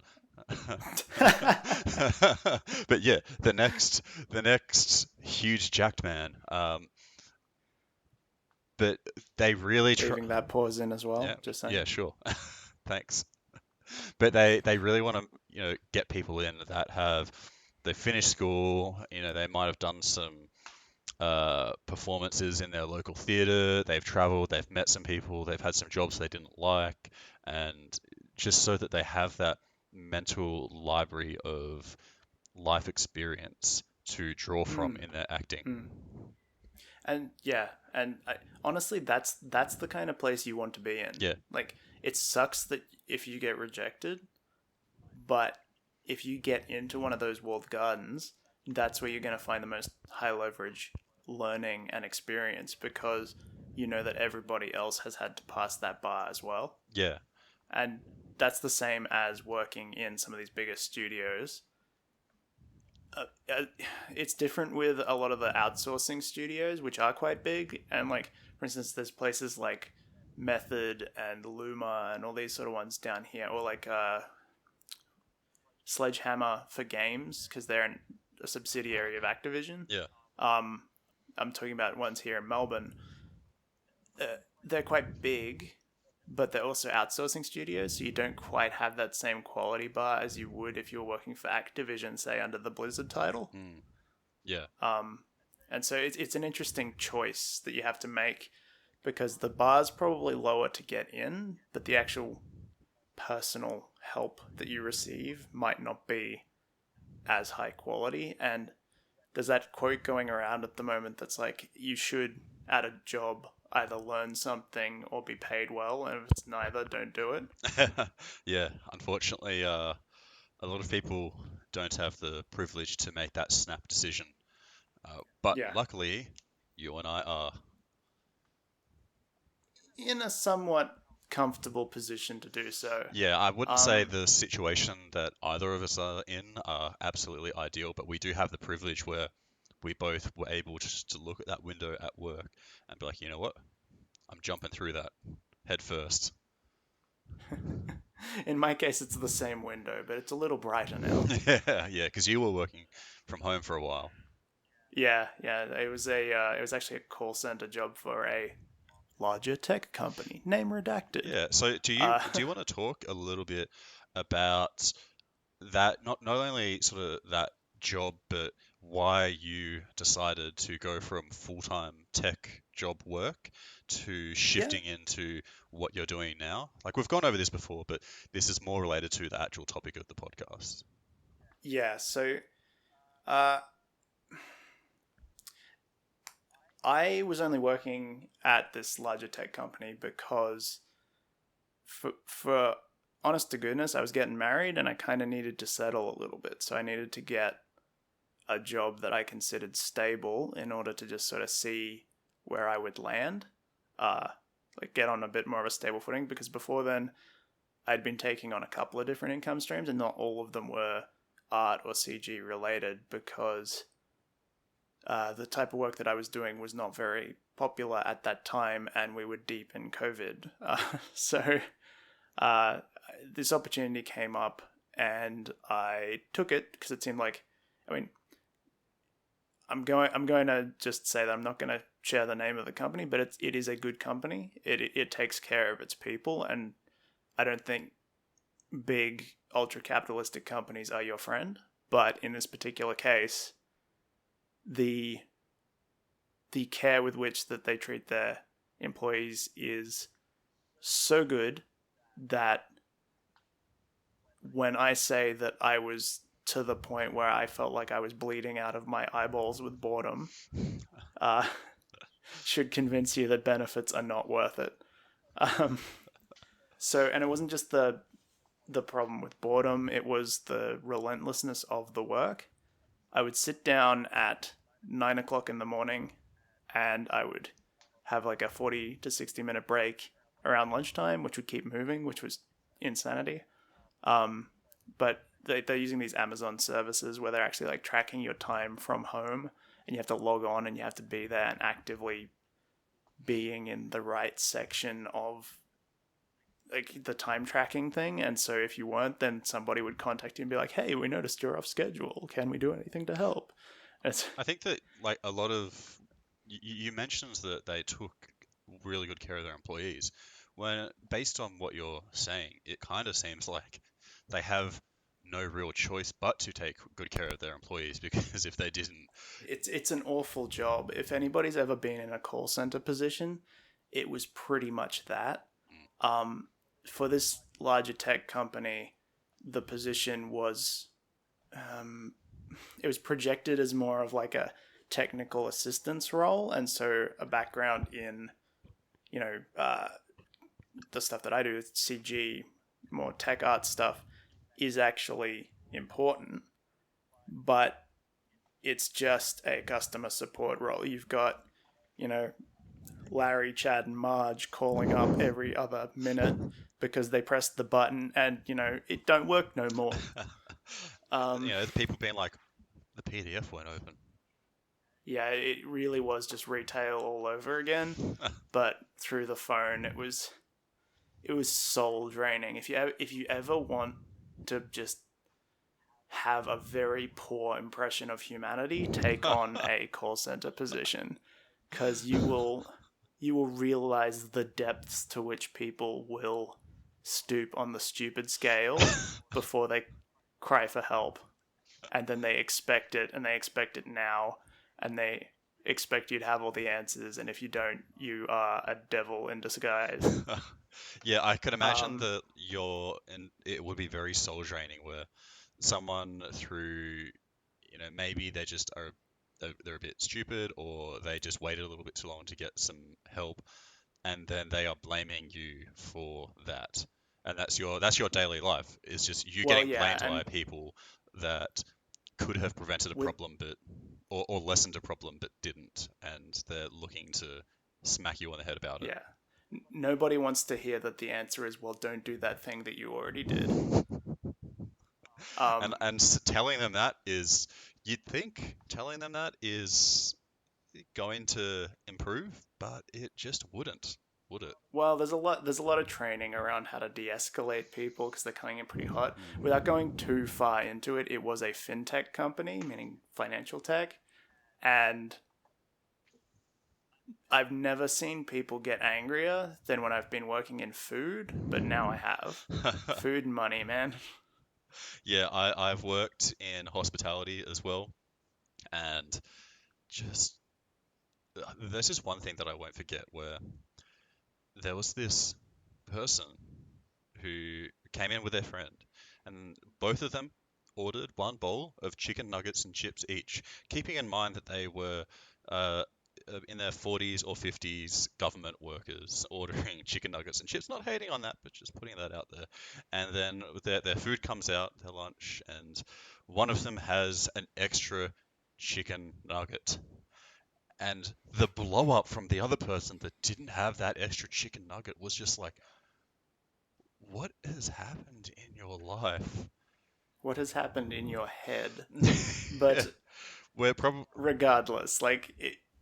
B: But yeah, the next huge jacked man. But they really try.
A: Leaving that pause in as well.
B: Yeah,
A: Just saying.
B: yeah, sure. Thanks. But they really want to get people in that they finished school. They might have done some performances in their local theatre. They've travelled. They've met some people. They've had some jobs they didn't like, and just so that they have that mental library of life experience to draw from in their acting.
A: And yeah, and honestly, that's the kind of place you want to be in.
B: Yeah.
A: Like, it sucks that if you get rejected, but if you get into one of those walled gardens, that's where you're going to find the most high leverage learning and experience, because you know that everybody else has had to pass that bar as well.
B: Yeah.
A: And that's the same as working in some of these bigger studios. It's different with a lot of the outsourcing studios, which are quite big. And, like, for instance, there's places like Method and Luma and all these sort of ones down here, or like Sledgehammer for games, because they're a subsidiary of Activision.
B: Yeah.
A: I'm talking about ones here in Melbourne. They're quite big, but they're also outsourcing studios, so you don't quite have that same quality bar as you would if you were working for Activision, say, under the Blizzard title.
B: Yeah.
A: And so it's an interesting choice that you have to make, because the bar's probably lower to get in, but the actual personal help that you receive might not be as high quality. And there's that quote going around at the moment that's like, you should, at a job, either learn something or be paid well, and if it's neither, don't do it.
B: Yeah, unfortunately, a lot of people don't have the privilege to make that snap decision. But
A: Yeah.
B: luckily, you and I are.
A: In a somewhat comfortable position to do so.
B: Yeah, I wouldn't say the situation that either of us are in are absolutely ideal, but we do have the privilege where we both were able just to look at that window at work and be like, you know what? I'm jumping through that head first.
A: In my case, it's the same window, but it's a little brighter now.
B: Yeah, because you were working from home for a while.
A: Yeah, yeah. It was actually a call center job for a larger tech company. Name redacted.
B: Yeah. So do you
A: Uh,
B: do you want to talk a little bit about that, not only sort of that job, but why you decided to go from full-time tech job work to
A: yeah,
B: shifting into what you're doing now? Like we've gone over this before, but this is more related to the actual topic of the podcast.
A: yeah. So, uh, I was only working at this larger tech company because, for honest to goodness, I was getting married and I kind of needed to settle a little bit. So I needed to get a job that I considered stable in order to just sort of see where I would land, uh, like get on a bit more of a stable footing. Because before then, I'd been taking on a couple of different income streams, and not all of them were art or CG related because the type of work that I was doing was not very popular at that time, and we were deep in COVID. So uh, this opportunity came up, and I took it because it seemed like, I mean, I'm going to just say that I'm not going to share the name of the company, but it is a good company. It takes care of its people, and I don't think big ultra capitalistic companies are your friend. But in this particular case, the the care with which that they treat their employees is so good that when I say that I was to the point where I felt like I was bleeding out of my eyeballs with boredom, uh, should convince you that benefits are not worth it. Um, and it wasn't just the problem with boredom; it was the relentlessness of the work. I would sit down at 9 o'clock in the morning, and I would have like a 40 to 60 minute break around lunchtime, which would keep moving, which was insanity. Um, but they're using these Amazon services where they're actually like tracking your time from home, and you have to log on and you have to be there and actively being in the right section of like the time tracking thing. And so if you weren't, then somebody would contact you and be like, "Hey, we noticed you're off schedule. Can we do anything to help?" It's
B: I think that like a lot of you mentioned that they took really good care of their employees. When based on what you're saying, it kind of seems like they have no real choice but to take good care of their employees because if they didn't,
A: it's an awful job. If anybody's ever been in a call center position, it was pretty much that.
B: mm,
A: Um, for this larger tech company, the position was um, it was projected as more of like a technical assistance role, and so a background in you know the stuff that I do, CG, more tech art stuff, is actually important, but it's just a customer support role. You've got, you know, Larry, Chad, and Marge calling up every other minute because they pressed the button and, it don't work no more.
B: you
A: Um,
B: know, the people being like, the PDF won't open.
A: yeah, it really was just retail all over again, but through the phone, it was soul draining. If you ever want to just have a very poor impression of humanity, take on a call center position, because you will realize the depths to which people will stoop on the stupid scale before they cry for help, and then they expect it, and they expect it now, and they expect you to have all the answers, and if you don't, you are a devil in disguise.
B: Yeah, I could imagine
A: um
B: that and it would be very soul draining where someone through, maybe they just are they're a bit stupid or they just waited a little bit too long to get some help and then they are blaming you for that. And that's your daily life. It's just you
A: well,
B: getting
A: yeah,
B: blamed by
A: and
B: people that could have prevented a
A: with
B: problem but or lessened a problem but didn't and they're looking to smack you on the head about it.
A: yeah, nobody wants to hear that the answer is, well, don't do that thing that you already did.
B: And
A: um
B: telling them that is, you'd think telling them that is going to improve, but it just wouldn't, would it?
A: Well, there's a lot of training around how to de-escalate people because they're coming in pretty hot.
B: Mm.
A: Without going too far into it, it was a fintech company, meaning financial tech, And I've never seen people get angrier than when I've been working in food, but now I have. Food and money, man.
B: Yeah, I've worked in hospitality as well, and just there's just one thing that I won't forget where there was this person who came in with their friend, and both of them ordered one bowl of chicken nuggets and chips each, keeping in mind that they were uh, in their 40s or 50s government workers ordering chicken nuggets and chips. Not hating on that, but just putting that out there. And then their food comes out, their lunch, and one of them has an extra chicken nugget. And the blow up from the other person that didn't have that extra chicken nugget was just like, what has happened in your life?
A: What has happened in your head?
B: Yeah,
A: But
B: we're probably
A: regardless,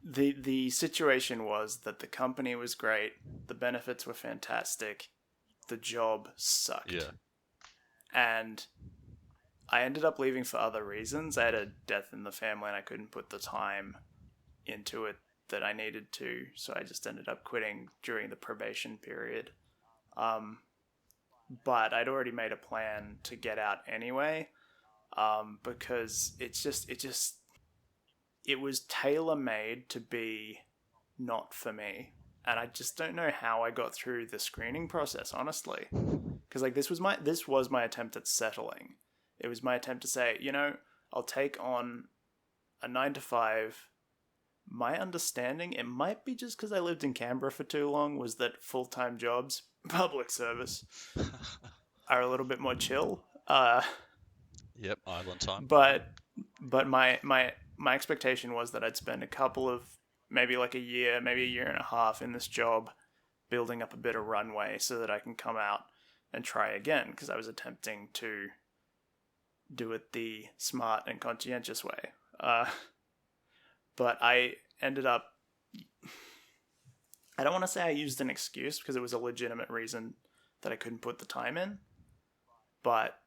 A: the situation was that the company was great, the benefits were fantastic, the job sucked.
B: yeah.
A: And I ended up leaving for other reasons. I had a death in the family and I couldn't put the time into it that I needed to, so I just ended up quitting during the probation period. But I'd already made a plan to get out anyway, because it was tailor made to be not for me, and I just don't know how I got through the screening process, honestly. Because this was my attempt at settling. It was my attempt to say, I'll take on a 9 to 5. My understanding, it might be just because I lived in Canberra for too long, was that full-time jobs, public service, are a little bit more chill.
B: Yep, island time.
A: But my expectation was that I'd spend a couple of, maybe like a year, maybe a year and a half in this job, building up a bit of runway so that I can come out and try again, because I was attempting to do it the smart and conscientious way. But I ended up, I don't want to say I used an excuse, because it was a legitimate reason that I couldn't put the time in, but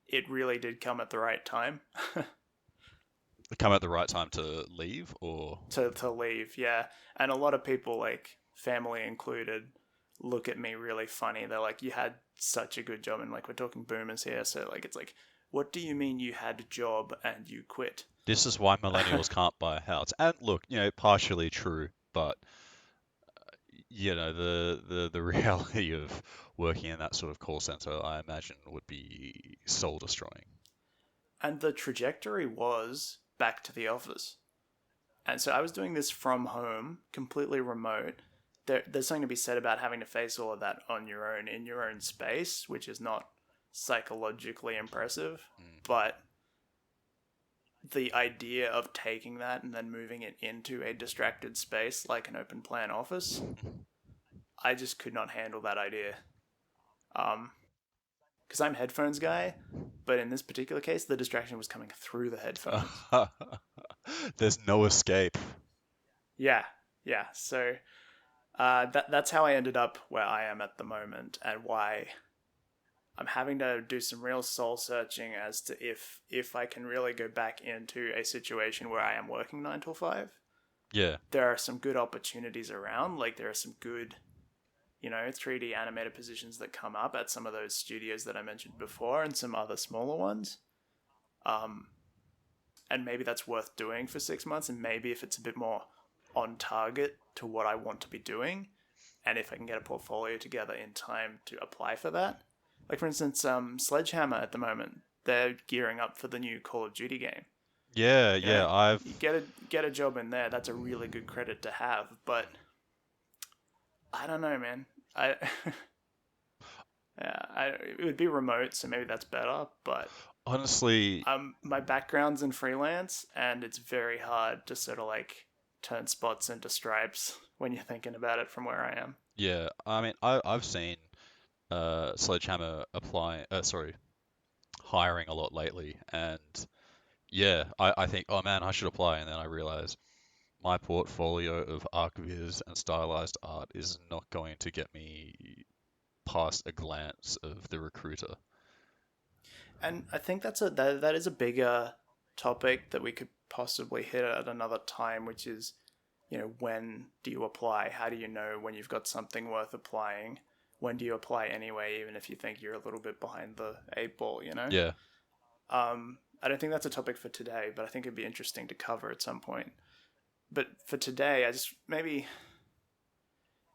A: it really did come at the right time.
B: Come at the right time to leave, or
A: to leave, yeah. And a lot of people, like family included, look at me really funny. They're like, you had such a good job, and like, we're talking boomers here, so like, it's like, what do you mean you had a job and you quit?
B: this is why millennials can't buy a house. And look, partially true, but the reality of working in that sort of call center, I imagine, would be soul destroying.
A: And the trajectory was back to the office. And so I was doing this from home, completely remote. There's something to be said about having to face all of that on your own, in your own space, which is not psychologically impressive. But the idea of taking that and then moving it into a distracted space like an open plan office, I just could not handle that idea. Because I'm a headphones guy, but in this particular case, the distraction was coming through the headphones.
B: There's no escape.
A: Yeah. So that's how I ended up where I am at the moment, and why I'm having to do some real soul searching as to if I can really go back into a situation where I am working 9 to 5.
B: Yeah.
A: There are some good opportunities around. Like, there are some good, 3D animator positions that come up at some of those studios that I mentioned before, and some other smaller ones. And maybe that's worth doing for 6 months, and maybe if it's a bit more on target to what I want to be doing, and if I can get a portfolio together in time to apply for that. Like, for instance, Sledgehammer at the moment, they're gearing up for the new Call of Duty game.
B: Yeah, I've
A: You get a job in there. That's a really good credit to have. But I don't know, man. It would be remote, so maybe that's better. But
B: honestly,
A: my background's in freelance, and it's very hard to sort of like turn spots into stripes when you're thinking about it from where I am.
B: yeah, I mean, I've seen Sledgehammer hiring a lot lately, and yeah, I think, oh man, I should apply, and then I realize my portfolio of ArcViz and stylized art is not going to get me past a glance of the recruiter.
A: And I think that is a bigger topic that we could possibly hit at another time, which is, when do you apply? How do you know when you've got something worth applying? When do you apply anyway, even if you think you're a little bit behind the eight ball,
B: Yeah.
A: I don't think that's a topic for today, but I think it'd be interesting to cover at some point. But for today, I just maybe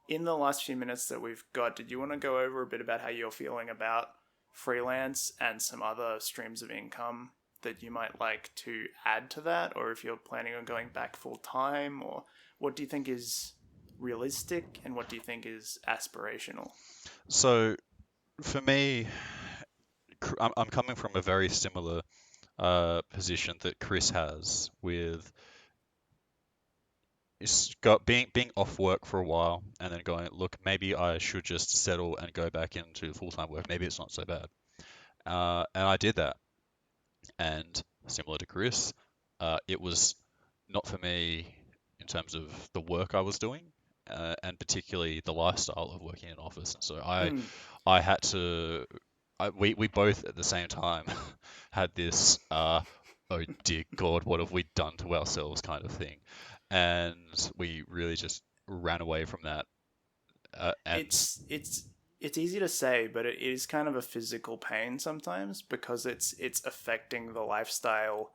A: in the last few minutes that we've got, did you want to go over a bit about how you're feeling about freelance and some other streams of income that you might like to add to that, or if you're planning on going back full time, or what do you think is realistic and what do you think is aspirational?
B: So for me, I'm coming from a very similar position that Kris has with it's got being off work for a while and then going, look, maybe I should just settle and go back into full-time work. Maybe it's not so bad. And I did that. And similar to Kris, it was not for me in terms of the work I was doing, and particularly the lifestyle of working in an office. And so
A: Mm.
B: I had to, we both at the same time had this, oh dear God, what have we done to ourselves kind of thing. And we really just ran away from that. And
A: It's easy to say, but it is kind of a physical pain sometimes because it's affecting the lifestyle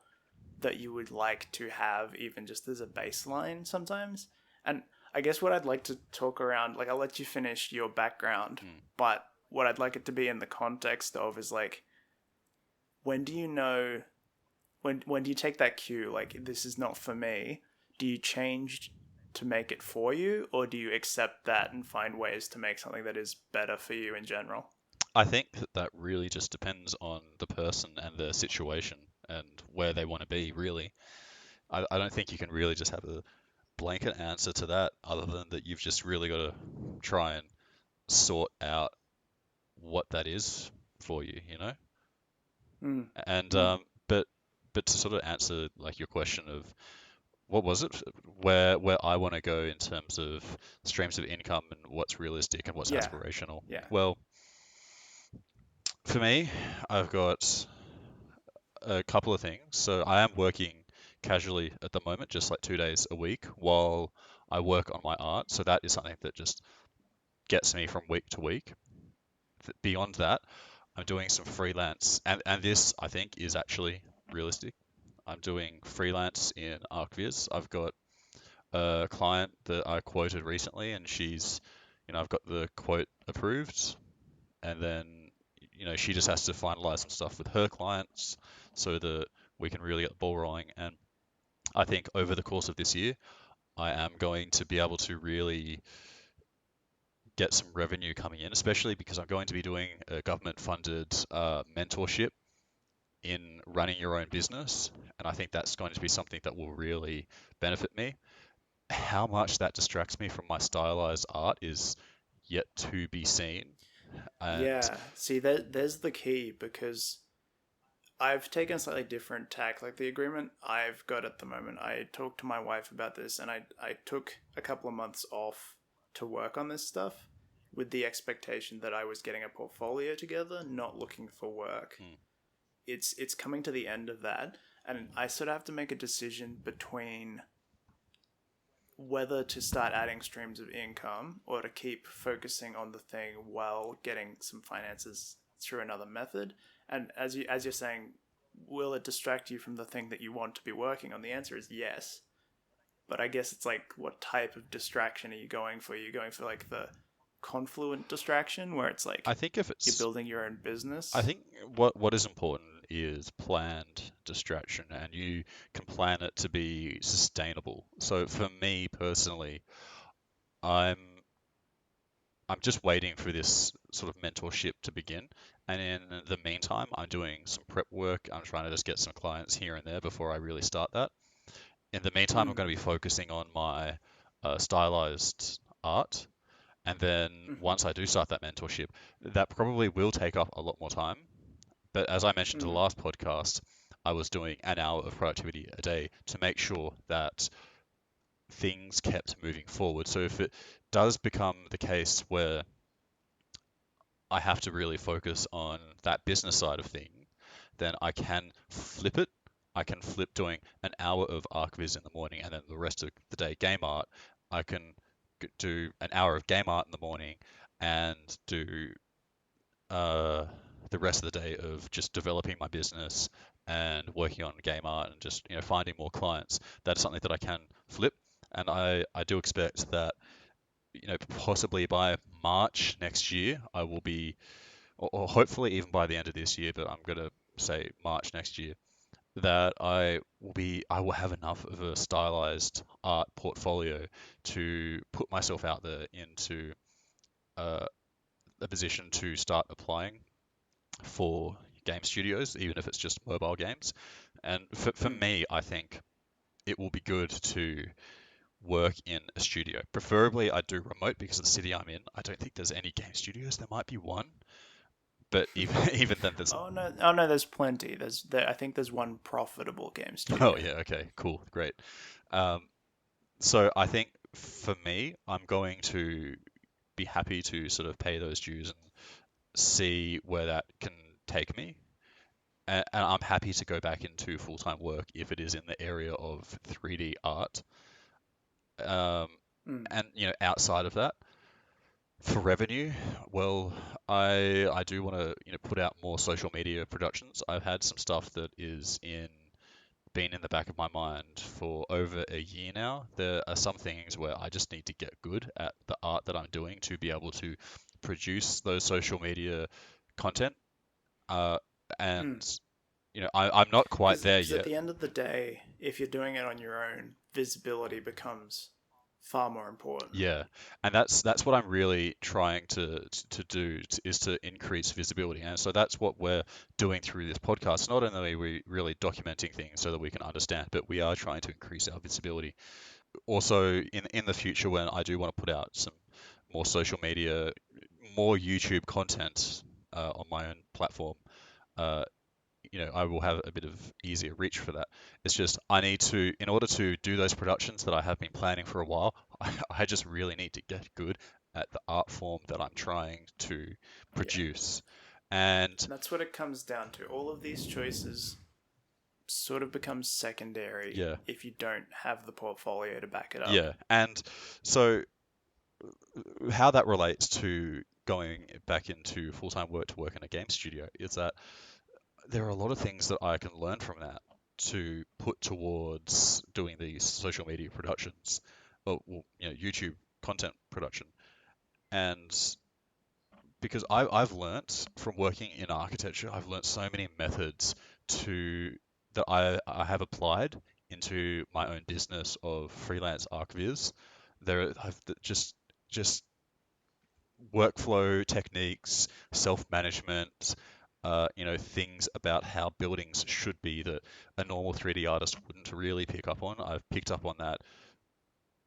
A: that you would like to have, even just as a baseline sometimes. And I guess what I'd like to talk around, like I'll let you finish your background, but what I'd like it to be in the context of is like, when do you know, when do you take that cue, like this is not for me? Do you change to make it for you, or do you accept that and find ways to make something that is better for you in general?
B: I think that that really just depends on the person and their situation and where they want to be, really. I don't think you can really just have a blanket answer to that other than that you've just really got to try and sort out what that is for you, you know?
A: Mm.
B: And
A: Mm.
B: but to sort of answer like your question of what was it, where I want to go in terms of streams of income and what's realistic and what's
A: Yeah.
B: aspirational.
A: Yeah.
B: Well, for me, I've got a couple of things. So I am working casually at the moment, just like 2 days a week while I work on my art. So that is something that just gets me from week to week. Beyond that, I'm doing some freelance, and this I think is actually realistic. I'm doing freelance in ArcViz. I've got a client that I quoted recently, and I've got the quote approved, and then, she just has to finalize some stuff with her clients so that we can really get the ball rolling. And I think over the course of this year, I am going to be able to really get some revenue coming in, especially because I'm going to be doing a government-funded mentorship in running your own business, and I think that's going to be something that will really benefit me. How much that distracts me from my stylized art is yet to be seen. And
A: Yeah. See, there's the key because I've taken a slightly different tack. Like the agreement I've got at the moment, I talked to my wife about this and I took a couple of months off to work on this stuff with the expectation that I was getting a portfolio together, not looking for work.
B: mm,
A: It's coming to the end of that, and I sort of have to make a decision between whether to start adding streams of income or to keep focusing on the thing while getting some finances through another method. And as you're saying, will it distract you from the thing that you want to be working on? The answer is yes. But I guess it's like, what type of distraction are you going for? You're going for like the confluent distraction where it's
B: I
A: like
B: think if
A: you're
B: it's
A: building your own
B: I
A: business.
B: think what is important is planned distraction, and you can plan it to be sustainable. So for me personally, I'm I'm just waiting for this sort of mentorship to begin. And in the meantime, I'm doing some prep work. I'm trying to just get some clients here and there before I really start that. In the meantime, I'm
A: Mm.
B: going to be focusing on my stylized art. And then
A: Mm-hmm.
B: once I do start that mentorship, that probably will take up a lot more time. But as I mentioned in the
A: Mm.
B: last podcast, I was doing an hour of productivity a day to make sure that things kept moving forward. So if it does become the case where I have to really focus on that business side of thing, then I can flip it. I can flip doing an hour of ArcViz in the morning and then the rest of the day game art. I can do an hour of game art in the morning and do uh, the rest of the day of just developing my business and working on game art and just finding more clients. That's something that I can flip, and I do expect that possibly by March next year I will be, or hopefully even by the end of this year, but I'm gonna say March next year, that I will have enough of a stylized art portfolio to put myself out there into uh, a position to start applying for game studios, even if it's just mobile games. And for
A: Mm.
B: me, I think it will be good to work in a studio. Preferably, I do remote because of the city I'm in. I don't think there's any game studios. There might be one, but even even then, there's.
A: Oh no, there's plenty. I think there's one profitable game
B: Oh
A: studio.
B: yeah, okay, cool, great. Um, so I think for me, I'm going to be happy to sort of pay those dues and see where that can take me. And I'm happy to go back into full-time work if it is in the area of 3D art. Um,
A: Mm.
B: and outside of that, for revenue, well, I do want to put out more social media productions. I've had some stuff that is been in the back of my mind for over a year now. There are some things where I just need to get good at the art that I'm doing to be able to produce those social media content. Uh,
A: Mm.
B: and I'm not quite there
A: Because at
B: yet.
A: the end of the day, if you're doing it on your own, visibility becomes far more important.
B: Yeah, and that's what I'm really trying to do is to increase visibility, and so that's what we're doing through this podcast. Not only are we really documenting things so that we can understand, but we are trying to increase our visibility. Also, in the future, when I do want to put out some more social media, more YouTube content on my own platform, uh, I will have a bit of easier reach for that. It's just I need to, in order to do those productions that I have been planning for a while, I just really need to get good at the art form that I'm trying to
A: Yeah.
B: produce. And
A: And that's what it comes down to. All of these choices sort of become secondary
B: yeah,
A: if you don't have the portfolio to back it up.
B: yeah. And so how that relates to going back into full-time work to work in a game studio is that there are a lot of things that I can learn from that to put towards doing these social media productions, or well, YouTube content production. And because I've learnt from working in architecture, I've learnt so many methods to that I have applied into my own business of freelance archviz. I've just workflow techniques, self-management, things about how buildings should be that a normal 3D artist wouldn't really pick up on. I've picked up on that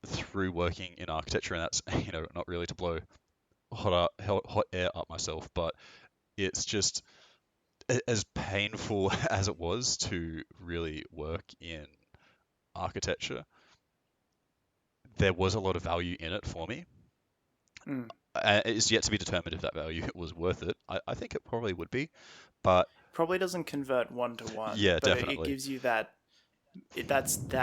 B: through working in architecture, and that's not really to blow hot air up myself, but it's just as painful as it was to really work in architecture. There was a lot of value in it for me.
A: Mm.
B: It's yet to be determined if that value was worth it. I think it probably would be, but
A: Probably doesn't convert one to one,
B: yeah,
A: but it
B: definitely.
A: gives you that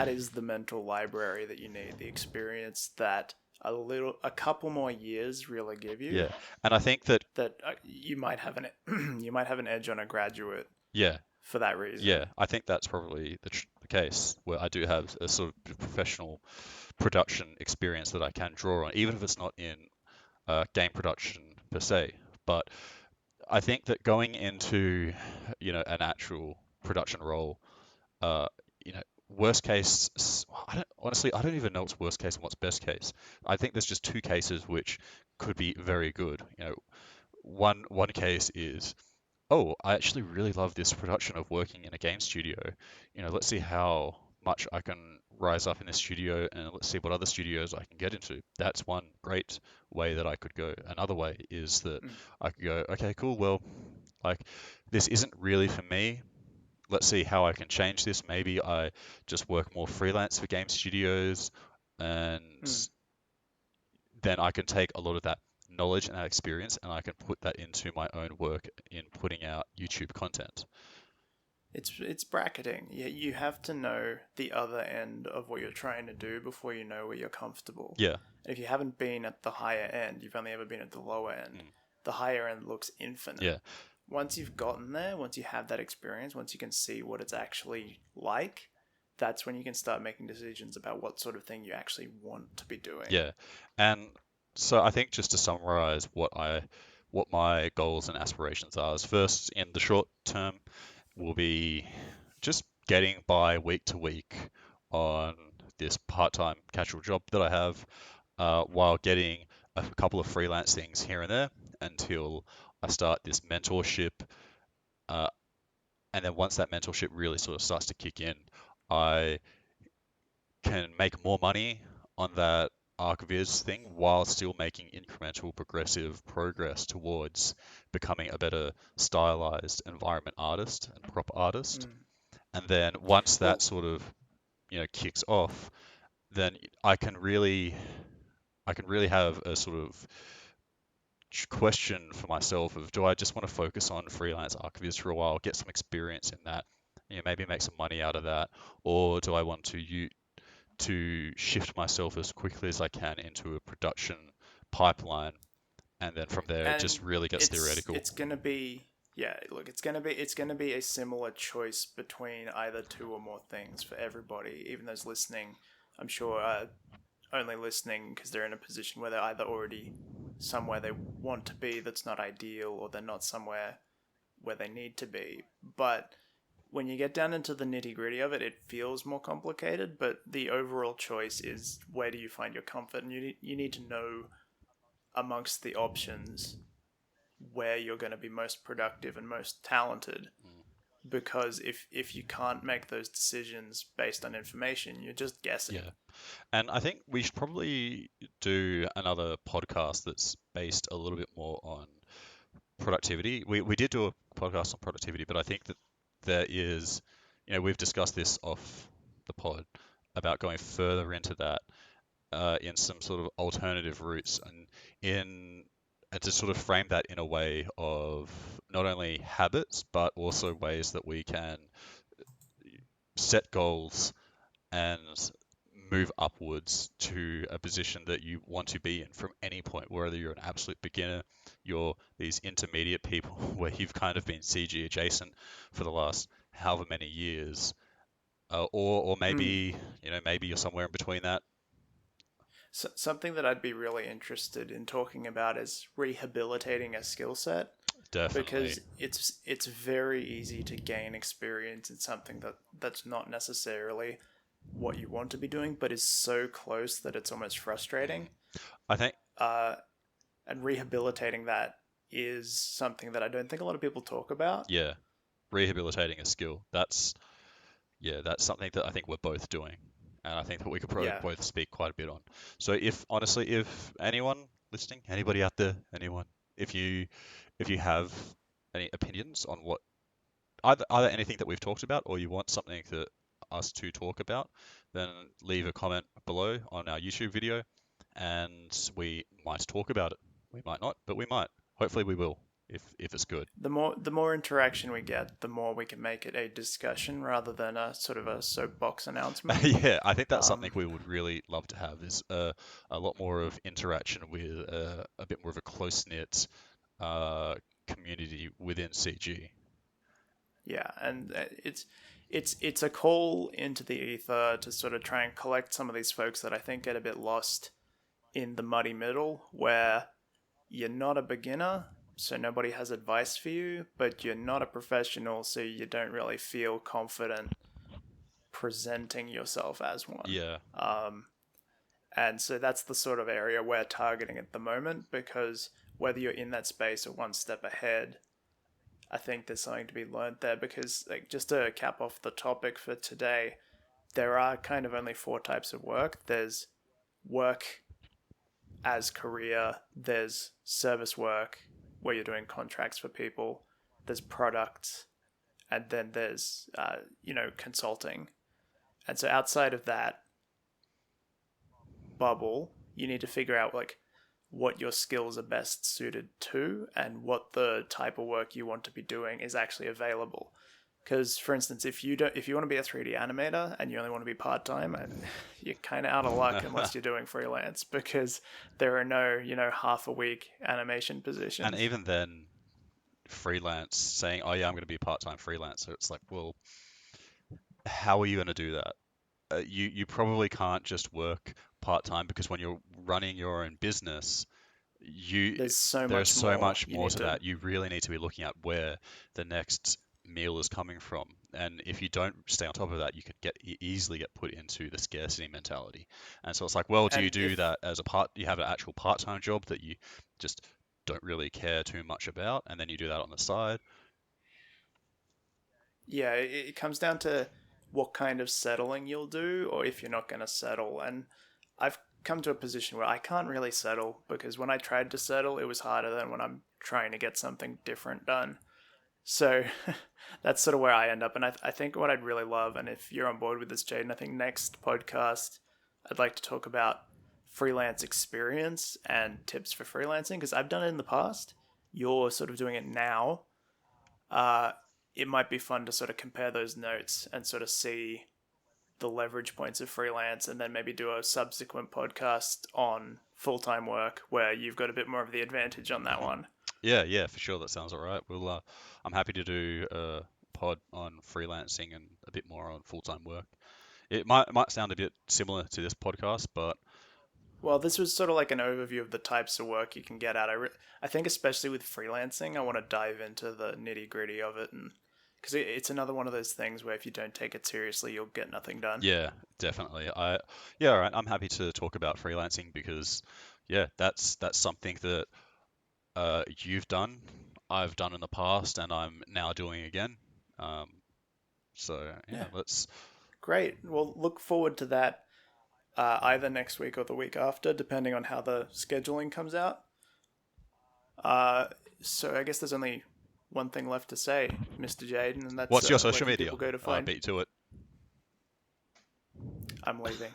A: is the mental library that you need, the experience that a couple more years really give you.
B: Yeah, and I think that
A: That you might have you might have an edge on a graduate
B: yeah,
A: for that reason.
B: yeah, I think that's probably the case where I do have a sort of professional production experience that I can draw on, even if it's not in game production per se. But I think that going into an actual production role, uh, you know, worst case, I don't even know what's worst case and what's best case. I think there's just two cases which could be very good. One case is, oh, I actually really love this production of working in a game studio. Let's see how much I can rise up in this studio and let's see what other studios I can get into. That's one great way that I could go. Another way is that
A: Mm.
B: I could go, okay, cool, well, like this isn't really for me. Let's see how I can change this. Maybe I just work more freelance for game studios and
A: Mm.
B: then I can take a lot of that knowledge and that experience and I can put that into my own work in putting out YouTube content.
A: It's bracketing. You have to know the other end of what you're trying to do before you know where you're comfortable.
B: Yeah.
A: And if you haven't been at the higher end, you've only ever been at the lower end. The higher end looks infinite.
B: Yeah.
A: Once you've gotten there, once you have that experience, once you can see what it's actually like, that's when you can start making decisions about what sort of thing you actually want to be doing.
B: Yeah. And so I think just to summarize what my goals and aspirations are is, first, in the short term, will be just getting by week to week on this part-time casual job that I have, while getting a couple of freelance things here and there until I start this mentorship. Uh, and then once that mentorship really sort of starts to kick in, I can make more money on that ArcViz thing while still making incremental progressive progress towards becoming a better stylized environment artist and prop artist. And then once that
A: Well,
B: sort of, kicks off, then I can really have a sort of question for myself of, do I just want to focus on freelance archivist for a while, get some experience in that, maybe make some money out of that, or do I want to shift myself as quickly as I can into a production pipeline, and then from there it just
A: and
B: really gets theoretical.
A: it's gonna be yeah, look, it's gonna be a similar choice between either two or more things for everybody. Even those listening, I'm sure, are only listening because they're in a position where they're either already somewhere they want to be that's not ideal, or they're not somewhere where they need to be. But when you get down into the nitty gritty of it, it feels more complicated. But the overall choice is, where do you find your comfort, and you need to know amongst the options where you're going to be most productive and most talented. Because if you can't make those decisions based on information, you're just guessing.
B: Yeah. And I think we should probably do another podcast that's based a little bit more on productivity. We did do a podcast on productivity, but I think that there is, we've discussed this off the pod about going further into that, in some sort of alternative routes, and to sort of frame that in a way of not only habits but also ways that we can set goals and move upwards to a position that you want to be in from any point, whether you're an absolute beginner, you're these intermediate people where you've kind of been CG adjacent for the last however many years, or
A: Mm.
B: maybe maybe you're somewhere in between that.
A: So, something that I'd be really interested in talking about is rehabilitating a skill set,
B: Definitely.
A: because it's very easy to gain experience in something that's not necessarily what you want to be doing, but is so close that it's almost frustrating.
B: I think,
A: Uh, and rehabilitating that is something that I don't think a lot of people talk about.
B: yeah, rehabilitating a skill. That's something that I think we're both doing, and I think that we could probably
A: Yeah.
B: both speak quite a bit on. So if anyone listening, anybody out there, anyone, if you have any opinions on what, either anything that we've talked about, or you want something for us to talk about, then leave a comment below on our YouTube video, and we might talk about it. We might not, but we might. Hopefully we will, if it's good.
A: The more interaction we get, the more we can make it a discussion rather than a sort of a soapbox announcement.
B: Yeah, I think that's something
A: Um,
B: we would really love to have, is a lot more of interaction with a bit more of a close-knit uh, community within CG.
A: yeah, and it's a call into the ether to sort of try and collect some of these folks that I think get a bit lost in the muddy middle, where you're not a beginner, so nobody has advice for you, but you're not a professional, so you don't really feel confident presenting yourself as one.
B: Yeah,
A: Um, and so that's the sort of area we're targeting at the moment, because whether you're in that space or one step ahead, I think there's something to be learned there. Because, like, just to cap off the topic for today, there are kind of only four types of work. There's work as career, there's service work where you're doing contracts for people, there's products, and then there's consulting. And so outside of that bubble, you need to figure out, like, what your skills are best suited to and what the type of work you want to be doing is actually available. Because, for instance, if you want to be a 3D animator and you only want to be part time, you're kind of out of luck unless you're doing freelance, because there are no half a week animation
B: And
A: positions.
B: even then, freelance saying, "Oh yeah, I'm going to be a part-time freelancer." It's like, well, how are you going to do that? You probably can't just work part-time, because when you're running your own business,
A: There's so
B: there's
A: much
B: so
A: more
B: much
A: you
B: more
A: need
B: to
A: to.
B: that. You really need to be looking at where the next meal is coming from. And if you don't stay on top of that, you could easily get put into the scarcity mentality. And so it's like, well, do you
A: And
B: do
A: if
B: that as you have an actual part-time job that you just don't really care too much about, and then you do that on the side?
A: Yeah, it comes down to what kind of settling you'll do, or if you're not going to settle. And I've come to a position where I can't really settle, because when I tried to settle, it was harder than when I'm trying to get something different done. So that's sort of where I end up. And I think what I'd really love, and if you're on board with this, Jayden, I think next podcast, I'd like to talk about freelance experience and tips for freelancing, because I've done it in the past. You're sort of doing it now. uh, it might be fun to sort of compare those notes and sort of see the leverage points of freelance, and then maybe do a subsequent podcast on full time work where you've got a bit more of the advantage on that
B: Mhm.
A: one.
B: Yeah, for sure. That sounds all right. I'm happy to do a pod on freelancing and a bit more on full-time work. It might sound a bit similar to this podcast, but
A: Well, this was sort of like an overview of the types of work you can get at. I think especially with freelancing, I want to dive into the nitty gritty of it, and because it's another one of those things where if you don't take it seriously, you'll get nothing done.
B: yeah, definitely. Yeah, all right. I'm happy to talk about freelancing because, yeah, that's something that you've done, I've done in the past, and I'm now doing again. Um, so yeah,
A: Yeah,
B: let's.
A: great. Well, look forward to that either next week or the week after, depending on how the scheduling comes out. Uh, so I guess there's only one thing left to say, Mr. Jayden, and that's
B: What's your
A: where
B: social
A: can
B: media?
A: people go to find?
B: Beat to it.
A: I'm leaving.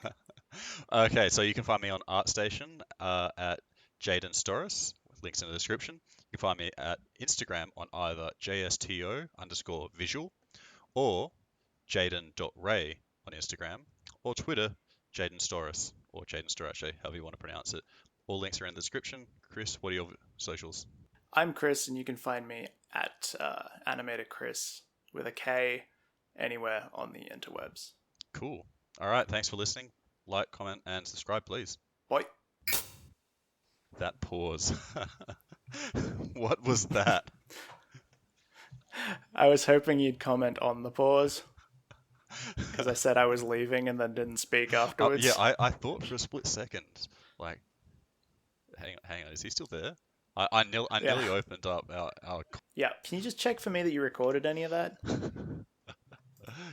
B: Okay, so you can find me on ArtStation at Jayden Storis, links in the description. You can find me at Instagram on either JSTO_visual or Jayden.ray on Instagram, or Twitter, Jayden Storis, or Jayden Storace, however you want to pronounce it. All links are in the description. Kris, what are your socials?
A: I'm Kris, and you can find me at animatorkris with a K anywhere on the interwebs.
B: Cool. All right, thanks for listening. Like, comment, and subscribe, please.
A: Bye.
B: That pause. What was that?
A: I was hoping you'd comment on the pause, because I said I was leaving and then didn't speak
B: Oh, yeah,
A: afterwards.
B: I thought for a split second, like, hang on, is he still there? I
A: Yeah.
B: nearly opened up our.
A: Yeah. Can you just check for me that you recorded any of that?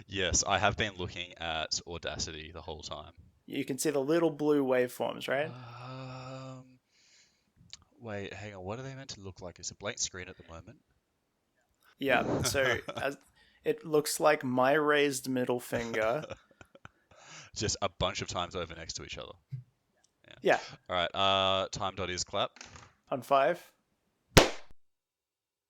B: Yes, I have been looking at Audacity the whole time.
A: You can see the little blue waveforms, right?
B: Um, Wait, hang on, what are they meant to look like? It's a blank screen at the moment.
A: Yeah. So as it looks like my raised middle finger.
B: Just a bunch of times over next to each other. Yeah.
A: Yeah.
B: All right, time dot is clap.
A: On 5.